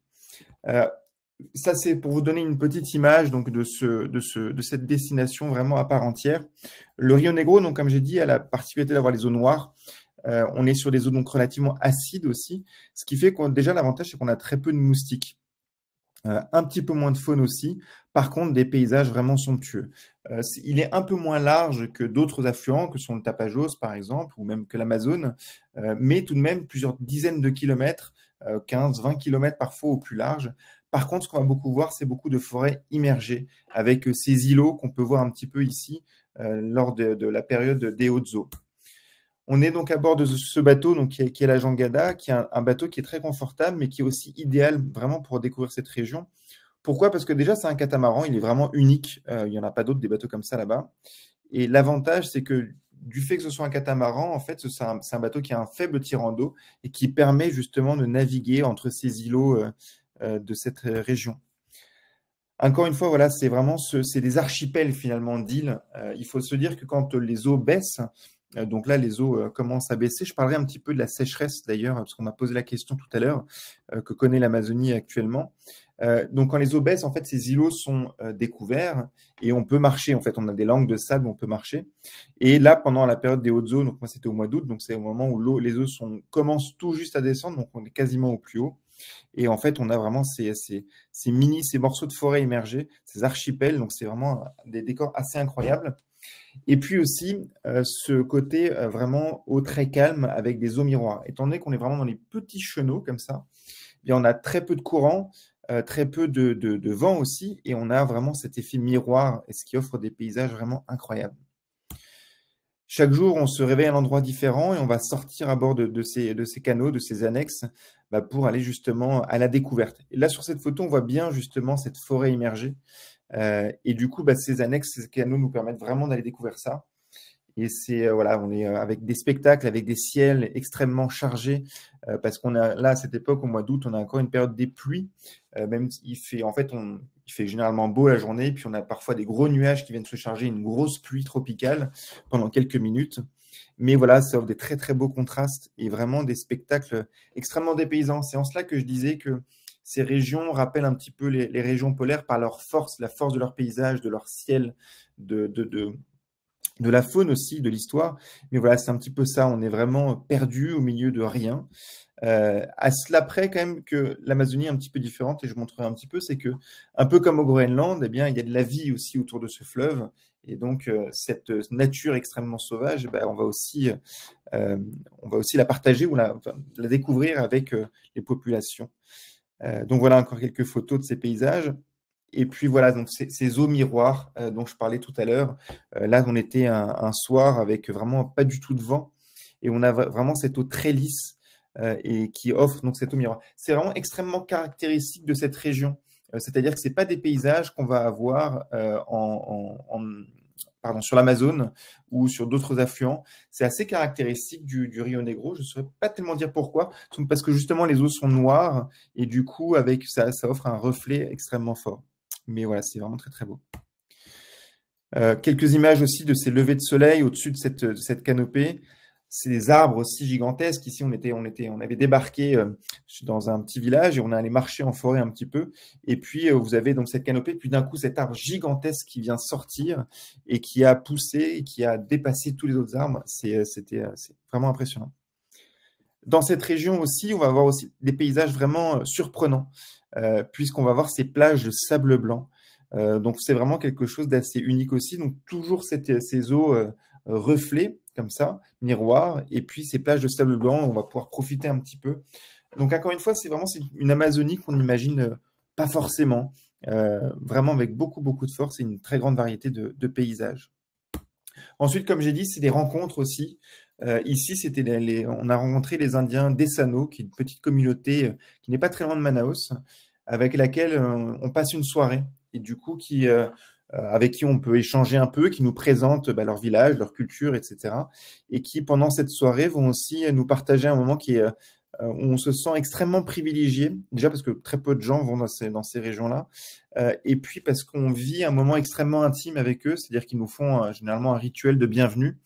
Ça, c'est pour vous donner une petite image donc, de cette destination vraiment à part entière. Le Rio Negro, donc, comme j'ai dit, a la particularité d'avoir les eaux noires. On est sur des eaux donc, relativement acides aussi, ce qui fait que déjà l'avantage, c'est qu'on a très peu de moustiques. Un petit peu moins de faune aussi. Par contre, des paysages vraiment somptueux. Il est un peu moins large que d'autres affluents, que sont le Tapajós, par exemple, ou même que l'Amazone, mais tout de même plusieurs dizaines de kilomètres, 15, 20 kilomètres parfois au plus large. Par contre, ce qu'on va beaucoup voir, c'est beaucoup de forêts immergées, avec ces îlots qu'on peut voir un petit peu ici, lors de la période des hautes eaux. On est donc à bord de ce bateau donc, qui est la Jangada, qui est un bateau qui est très confortable, mais qui est aussi idéal vraiment pour découvrir cette région. Pourquoi? Parce que déjà, c'est un catamaran, il est vraiment unique. Il n'y en a pas d'autres, des bateaux comme ça là-bas. Et l'avantage, c'est que du fait que ce soit un catamaran, en fait, c'est un bateau qui a un faible tirant d'eau et qui permet justement de naviguer entre ces îlots de cette région. Encore une fois, voilà, c'est vraiment c'est des archipels finalement d'îles. Il faut se dire que quand les eaux baissent, donc là, les eaux commencent à baisser. Je parlerai un petit peu de la sécheresse d'ailleurs, parce qu'on m'a posé la question tout à l'heure, que connaît l'Amazonie actuellement. Donc quand les eaux baissent, en fait, ces îlots sont découverts et on peut marcher. En fait, on a des langues de sable où on peut marcher. Et là, pendant la période des hautes eaux, donc moi c'était au mois d'août, donc c'est au moment où les eaux commencent tout juste à descendre, donc on est quasiment au plus haut. Et en fait, on a vraiment ces morceaux de forêt immergés, ces archipels. Donc c'est vraiment des décors assez incroyables. Et puis aussi, ce côté vraiment eau très calme avec des eaux miroirs. Étant donné qu'on est vraiment dans les petits chenaux comme ça, eh bien, on a très peu de courant, très peu de vent aussi, et on a vraiment cet effet miroir, et ce qui offre des paysages vraiment incroyables. Chaque jour, on se réveille à un endroit différent et on va sortir à bord de ces canaux, de ces annexes, pour aller justement à la découverte. Et là, sur cette photo, on voit bien justement cette forêt immergée. Et du coup, ces annexes, ces canaux nous permettent vraiment d'aller découvrir ça. Et on est avec des spectacles, avec des ciels extrêmement chargés, parce qu'on a là, à cette époque, au mois d'août, on a encore une période des pluies. Même il fait généralement beau la journée, puis on a parfois des gros nuages qui viennent se charger, une grosse pluie tropicale pendant quelques minutes. Mais voilà, ça offre des très très beaux contrastes et vraiment des spectacles extrêmement dépaysants. C'est en cela que je disais que ces régions rappellent un petit peu les régions polaires par leur force, la force de leur paysage, de leur ciel, de la faune aussi, de l'histoire. Mais voilà, c'est un petit peu ça. On est vraiment perdu au milieu de rien. À cela près, quand même, que l'Amazonie est un petit peu différente, et je montrerai un petit peu, c'est que, un peu comme au Groenland, eh bien, il y a de la vie aussi autour de ce fleuve. Et donc, cette nature extrêmement sauvage, on va aussi la partager ou la découvrir avec les populations. Donc, voilà encore quelques photos de ces paysages. Et puis voilà, donc ces eaux miroirs dont je parlais tout à l'heure. Là, on était un soir avec vraiment pas du tout de vent et on a vraiment cette eau très lisse et qui offre donc cette eau miroir. C'est vraiment extrêmement caractéristique de cette région. C'est-à-dire que ce n'est pas des paysages qu'on va avoir sur l'Amazone ou sur d'autres affluents. C'est assez caractéristique du Rio Negro. Je ne saurais pas tellement dire pourquoi, parce que justement les eaux sont noires et du coup avec ça offre un reflet extrêmement fort. Mais voilà, c'est vraiment très très beau. Quelques images aussi de ces levées de soleil au-dessus de cette canopée. C'est des arbres aussi gigantesques. Ici, on avait débarqué dans un petit village et on est allé marcher en forêt un petit peu. Et puis, vous avez donc cette canopée. Puis d'un coup, cet arbre gigantesque qui vient sortir et qui a poussé et qui a dépassé tous les autres arbres. C'est vraiment impressionnant. Dans cette région aussi, on va avoir aussi des paysages vraiment surprenants, puisqu'on va voir ces plages de sable blanc. Donc, c'est vraiment quelque chose d'assez unique aussi. Donc, toujours ces eaux reflets, comme ça, miroirs, et puis ces plages de sable blanc, on va pouvoir profiter un petit peu. Donc, encore une fois, c'est une Amazonie qu'on n'imagine pas forcément, vraiment avec beaucoup, beaucoup de force et une très grande variété de paysages. Ensuite, comme j'ai dit, c'est des rencontres aussi. Ici, on a rencontré les Indiens d'Essano, qui est une petite communauté qui n'est pas très loin de Manaus, avec laquelle on passe une soirée, et du coup, avec qui on peut échanger un peu, qui nous présentent leur village, leur culture, etc. Et qui, pendant cette soirée, vont aussi nous partager un moment où on se sent extrêmement privilégié, déjà parce que très peu de gens vont dans ces régions-là, et puis parce qu'on vit un moment extrêmement intime avec eux, c'est-à-dire qu'ils nous font généralement un rituel de bienvenue.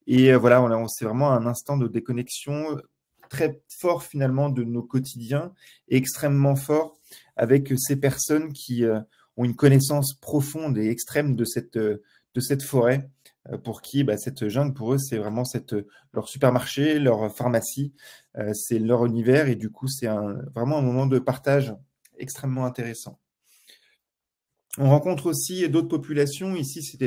Et voilà, c'est vraiment un instant de déconnexion très fort finalement de nos quotidiens et extrêmement fort avec ces personnes qui ont une connaissance profonde et extrême de cette forêt, pour qui cette jungle, pour eux, c'est vraiment leur supermarché, leur pharmacie, c'est leur univers, et du coup, c'est vraiment un moment de partage extrêmement intéressant. On rencontre aussi d'autres populations. Ici,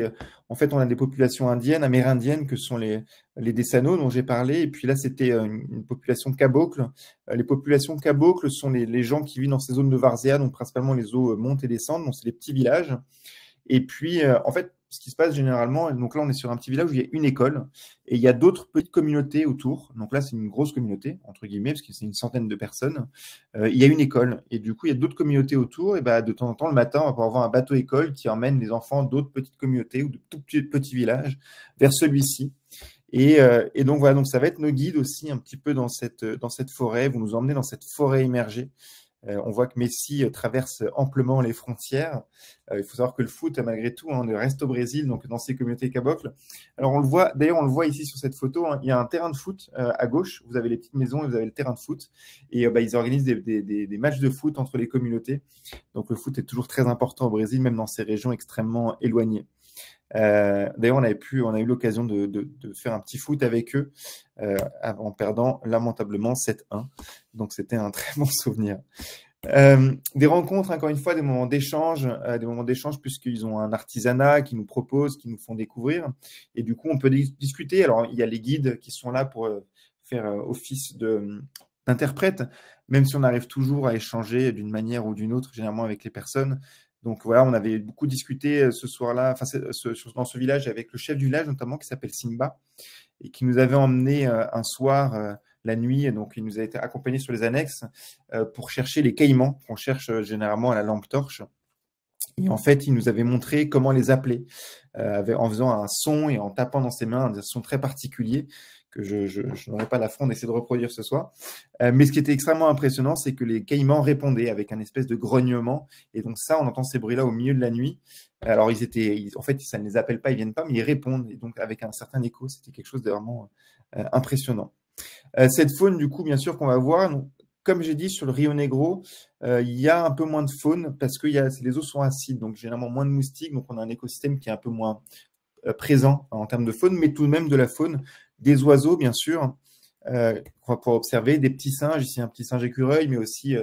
en fait, on a des populations indiennes, amérindiennes, que sont les Dessano dont j'ai parlé. Et puis là, c'était une population cabocle. Les populations cabocles sont les gens qui vivent dans ces zones de Várzea, donc principalement les eaux montent et descendent. Donc, c'est des petits villages. Et puis, en fait, ce qui se passe généralement, donc là, on est sur un petit village où il y a une école et il y a d'autres petites communautés autour. Donc là, c'est une grosse communauté, entre guillemets, parce que c'est une centaine de personnes. Il y a une école et du coup, il y a d'autres communautés autour. Et de temps en temps, le matin, on va pouvoir avoir un bateau-école qui emmène les enfants d'autres petites communautés ou de tout petits villages vers celui-ci. Et donc, voilà, donc ça va être nos guides aussi un petit peu dans cette forêt. Vous nous emmenez dans cette forêt immergée. On voit que Messi traverse amplement les frontières. Il faut savoir que le foot, malgré tout, on reste au Brésil, donc dans ces communautés cabocles. Alors, on le voit ici sur cette photo, il y a un terrain de foot à gauche. Vous avez les petites maisons et vous avez le terrain de foot. Et ils organisent des matchs de foot entre les communautés. Donc, le foot est toujours très important au Brésil, même dans ces régions extrêmement éloignées. D'ailleurs, on a eu l'occasion de faire un petit foot avec eux en perdant lamentablement 7-1. Donc, c'était un très bon souvenir. Des rencontres, encore une fois, des moments d'échange puisqu'ils ont un artisanat qu'ils nous proposent, qu'ils nous font découvrir. Et du coup, on peut discuter. Alors, il y a les guides qui sont là pour faire office d'interprète, même si on arrive toujours à échanger d'une manière ou d'une autre, généralement avec les personnes. Donc voilà, on avait beaucoup discuté ce soir-là, dans ce village, avec le chef du village notamment, qui s'appelle Simba, et qui nous avait emmené un soir, la nuit, donc il nous a été accompagné sur les annexes pour chercher les caïmans, qu'on cherche généralement à la lampe torche. Et en fait, il nous avait montré comment les appeler, en faisant un son et en tapant dans ses mains, un son très particulier, que je n'aurais pas l'affront d'essayer de reproduire ce soir. Mais ce qui était extrêmement impressionnant, c'est que les caïmans répondaient avec un espèce de grognement. Et donc ça, on entend ces bruits-là au milieu de la nuit. Alors, en fait, ça ne les appelle pas, ils ne viennent pas, mais ils répondent. Et donc, avec un certain écho, c'était quelque chose de vraiment impressionnant. Cette faune, du coup, bien sûr, qu'on va voir, donc, comme j'ai dit, sur le Rio Negro, il y a un peu moins de faune parce que les eaux sont acides, donc généralement moins de moustiques. Donc, on a un écosystème qui est un peu moins présent en termes de faune, mais tout de même de la faune. Des oiseaux, bien sûr, qu'on va pouvoir observer, des petits singes, ici un petit singe écureuil, mais aussi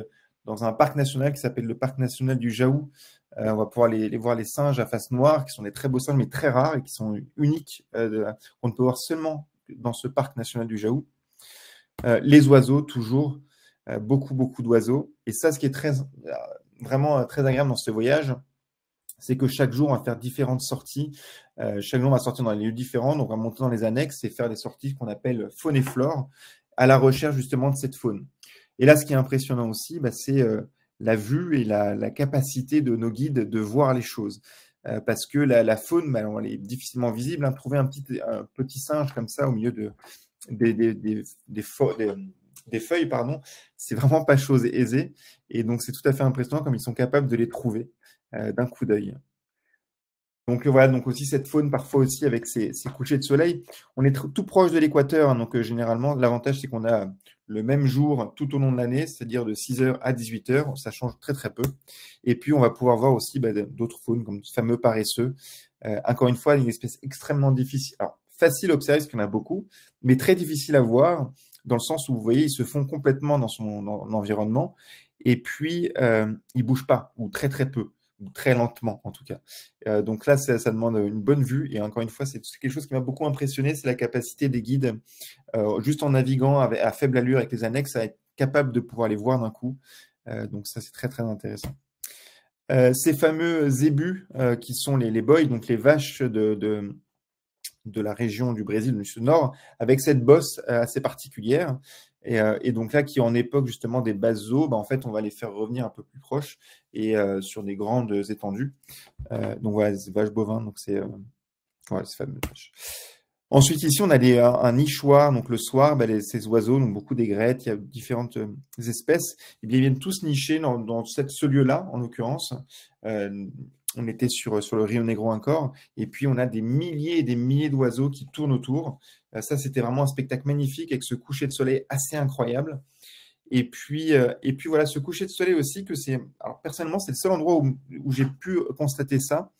dans un parc national qui s'appelle le parc national du Jaou. On va pouvoir voir les singes à face noire, qui sont des très beaux singes, mais très rares et qui sont uniques, qu'on ne peut voir seulement dans ce parc national du Jaou. Les oiseaux, toujours, beaucoup d'oiseaux. Et ça, ce qui est vraiment très agréable dans ce voyage, c'est que chaque jour, on va faire différentes sorties. Chaque jour, on va sortir dans des lieux différents. Donc, on va monter dans les annexes et faire des sorties qu'on appelle faune et flore, à la recherche justement de cette faune. Et là, ce qui est impressionnant aussi, c'est la vue et la capacité de nos guides de voir les choses. Parce que la faune, elle est difficilement visible. Hein. Trouver un petit singe comme ça au milieu des feuilles, pardon, c'est vraiment pas chose aisée. Et donc, c'est tout à fait impressionnant comme ils sont capables de les trouver d'un coup d'œil. Donc voilà, donc aussi cette faune parfois aussi avec ces couchers de soleil. On est tout proche de l'équateur, hein, donc généralement l'avantage c'est qu'on a le même jour tout au long de l'année, c'est-à-dire de 6h à 18h, ça change très très peu. Et puis on va pouvoir voir aussi d'autres faunes comme ce fameux paresseux. Encore une fois, une espèce extrêmement difficile, alors facile à observer parce qu'il y en a beaucoup, mais très difficile à voir dans le sens où vous voyez, ils se fond complètement dans son environnement et puis ils bougent pas ou très très peu. Très lentement en tout cas. Donc là, ça demande une bonne vue et encore une fois, c'est quelque chose qui m'a beaucoup impressionné, c'est la capacité des guides, juste en naviguant à faible allure avec les annexes, à être capable de pouvoir les voir d'un coup. Donc ça, c'est très très intéressant. Ces fameux zébus qui sont les bois, donc les vaches de la région du Brésil, du sud-nord, avec cette bosse assez particulière. Et donc là, qui en époque justement des basses eaux, en fait, on va les faire revenir un peu plus proches et sur des grandes étendues. Donc voilà, ces vaches bovins, donc c'est fameux. Ensuite, ici, on a un nichoir. Donc le soir, ces oiseaux, donc beaucoup d'aigrettes, il y a différentes espèces. Et bien, ils viennent tous nicher dans ce lieu-là, en l'occurrence. On était sur le Rio Negro encore, et puis on a des milliers et des milliers d'oiseaux qui tournent autour. Ça, c'était vraiment un spectacle magnifique avec ce coucher de soleil assez incroyable. Et puis voilà, ce coucher de soleil aussi, alors personnellement, c'est le seul endroit où j'ai pu constater ça.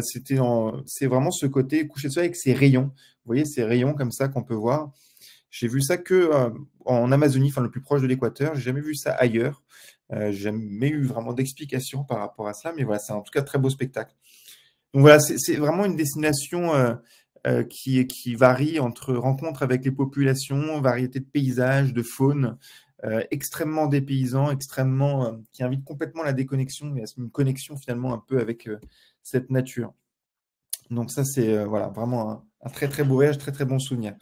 C'est vraiment ce côté coucher de soleil avec ces rayons. Vous voyez, ces rayons comme ça qu'on peut voir. J'ai vu ça que en Amazonie, enfin le plus proche de l'équateur. J'ai jamais vu ça ailleurs. J'ai jamais eu vraiment d'explication par rapport à cela, mais voilà, c'est en tout cas un très beau spectacle. Donc voilà, c'est vraiment une destination qui varie entre rencontres avec les populations, variété de paysages, de faune, extrêmement dépaysant, extrêmement qui invite complètement la déconnexion et une connexion finalement un peu avec cette nature. Donc ça, c'est voilà, vraiment un très très beau voyage, très très bon souvenir.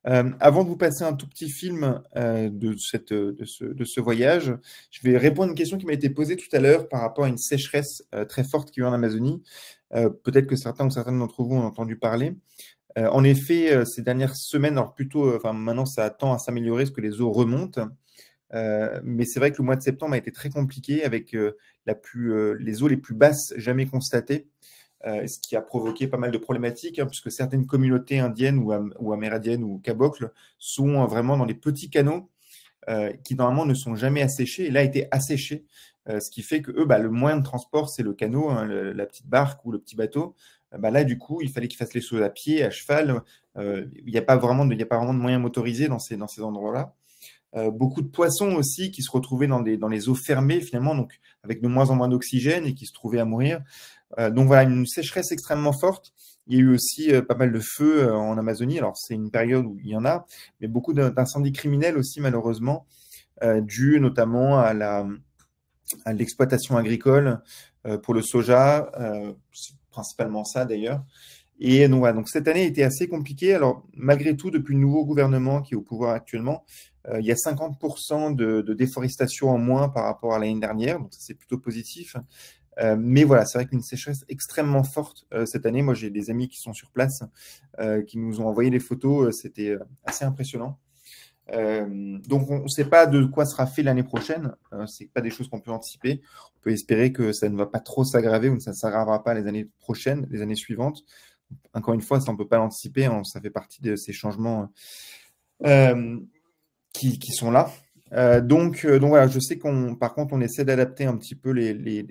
Avant de vous passer un tout petit film de ce voyage, je vais répondre à une question qui m'a été posée tout à l'heure par rapport à une sécheresse très forte qu'il y a eu en Amazonie. Peut-être que certains ou certaines d'entre vous ont entendu parler. En effet, ces dernières semaines, alors plutôt, maintenant ça tend à s'améliorer parce que les eaux remontent. Mais c'est vrai que le mois de septembre a été très compliqué avec les eaux les plus basses jamais constatées. Ce qui a provoqué pas mal de problématiques, puisque certaines communautés indiennes ou amérindiennes ou cabocles sont vraiment dans les petits canaux qui normalement ne sont jamais asséchés, et là étaient asséchés, ce qui fait que eux, le moyen de transport, c'est le canot, hein, la petite barque ou le petit bateau. Là, du coup, il fallait qu'ils fassent les choses à pied, à cheval. Il n'y a pas vraiment de moyens motorisés dans ces endroits-là. Beaucoup de poissons aussi qui se retrouvaient dans les eaux fermées finalement, donc avec de moins en moins d'oxygène et qui se trouvaient à mourir. Donc voilà, une sécheresse extrêmement forte. Il y a eu aussi pas mal de feux en Amazonie. Alors c'est une période où il y en a, mais beaucoup d'incendies criminels aussi malheureusement, dus notamment à l'exploitation agricole pour le soja, c'est principalement ça d'ailleurs. Et donc, voilà, donc cette année était assez compliquée. Alors malgré tout, depuis le nouveau gouvernement qui est au pouvoir actuellement, il y a 50% de déforestation en moins par rapport à l'année dernière, donc ça c'est plutôt positif. Mais voilà, c'est vrai qu'une sécheresse extrêmement forte cette année. Moi, j'ai des amis qui sont sur place, qui nous ont envoyé les photos. C'était assez impressionnant. Donc, on ne sait pas de quoi sera fait l'année prochaine. C'est pas des choses qu'on peut anticiper. On peut espérer que ça ne va pas trop s'aggraver ou que ça ne s'aggravera pas les années prochaines, les années suivantes. Encore une fois, ça on ne peut pas l'anticiper. Hein, ça fait partie de ces changements qui sont là. Donc voilà, je sais par contre, on essaie d'adapter un petit peu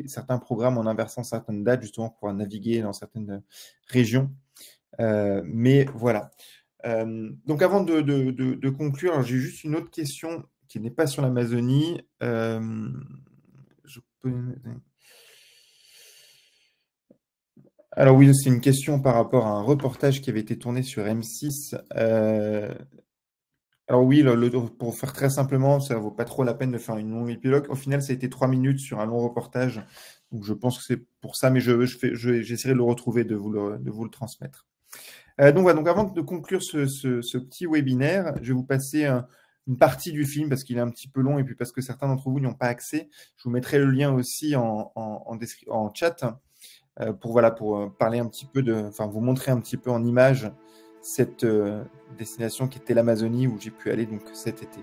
certains programmes en inversant certaines dates, justement, pour naviguer dans certaines régions. Mais voilà. Donc avant de conclure, j'ai juste une autre question qui n'est pas sur l'Amazonie. Alors oui, c'est une question par rapport à un reportage qui avait été tourné sur M6. Alors oui, pour faire très simplement, ça ne vaut pas trop la peine de faire une longue épilogue. Au final, ça a été 3 minutes sur un long reportage. Donc, je pense que c'est pour ça, mais j'essaierai de le retrouver, de vous le transmettre. Donc, voilà, donc, avant de conclure ce petit webinaire, je vais vous passer une partie du film parce qu'il est un petit peu long et puis parce que certains d'entre vous n'y ont pas accès. Je vous mettrai le lien aussi en chat pour parler un petit peu vous montrer un petit peu en image cette destination qui était l'Amazonie où j'ai pu aller donc cet été.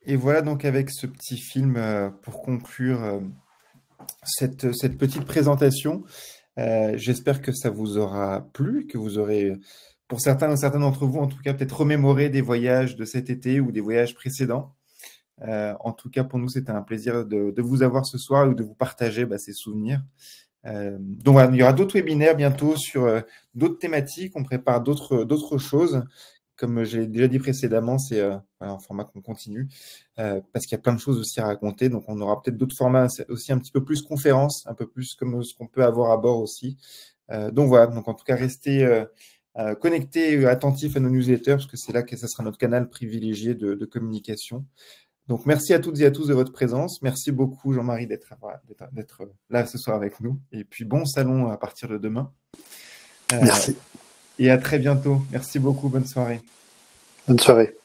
Et voilà donc avec ce petit film pour conclure cette petite présentation. J'espère que ça vous aura plu, que vous aurez, pour certains d'entre vous, en tout cas, peut-être remémoré des voyages de cet été ou des voyages précédents. En tout cas, pour nous, c'était un plaisir de vous avoir ce soir ou de vous partager ces souvenirs. Donc voilà, il y aura d'autres webinaires bientôt sur d'autres thématiques. On prépare d'autres choses. comme j'ai déjà dit précédemment, c'est voilà, un format qu'on continue parce qu'il y a plein de choses aussi à raconter. Donc, on aura peut-être d'autres formats aussi un petit peu plus conférences, un peu plus comme ce qu'on peut avoir à bord aussi. Donc, voilà. Donc, en tout cas, restez connectés, attentifs à nos newsletters parce que c'est là que ça sera notre canal privilégié de communication. Donc, merci à toutes et à tous de votre présence. Merci beaucoup, Jean-Marie, d'être là ce soir avec nous. Et puis, bon salon à partir de demain. Merci. Et à très bientôt. Merci beaucoup. Bonne soirée. Bonne soirée.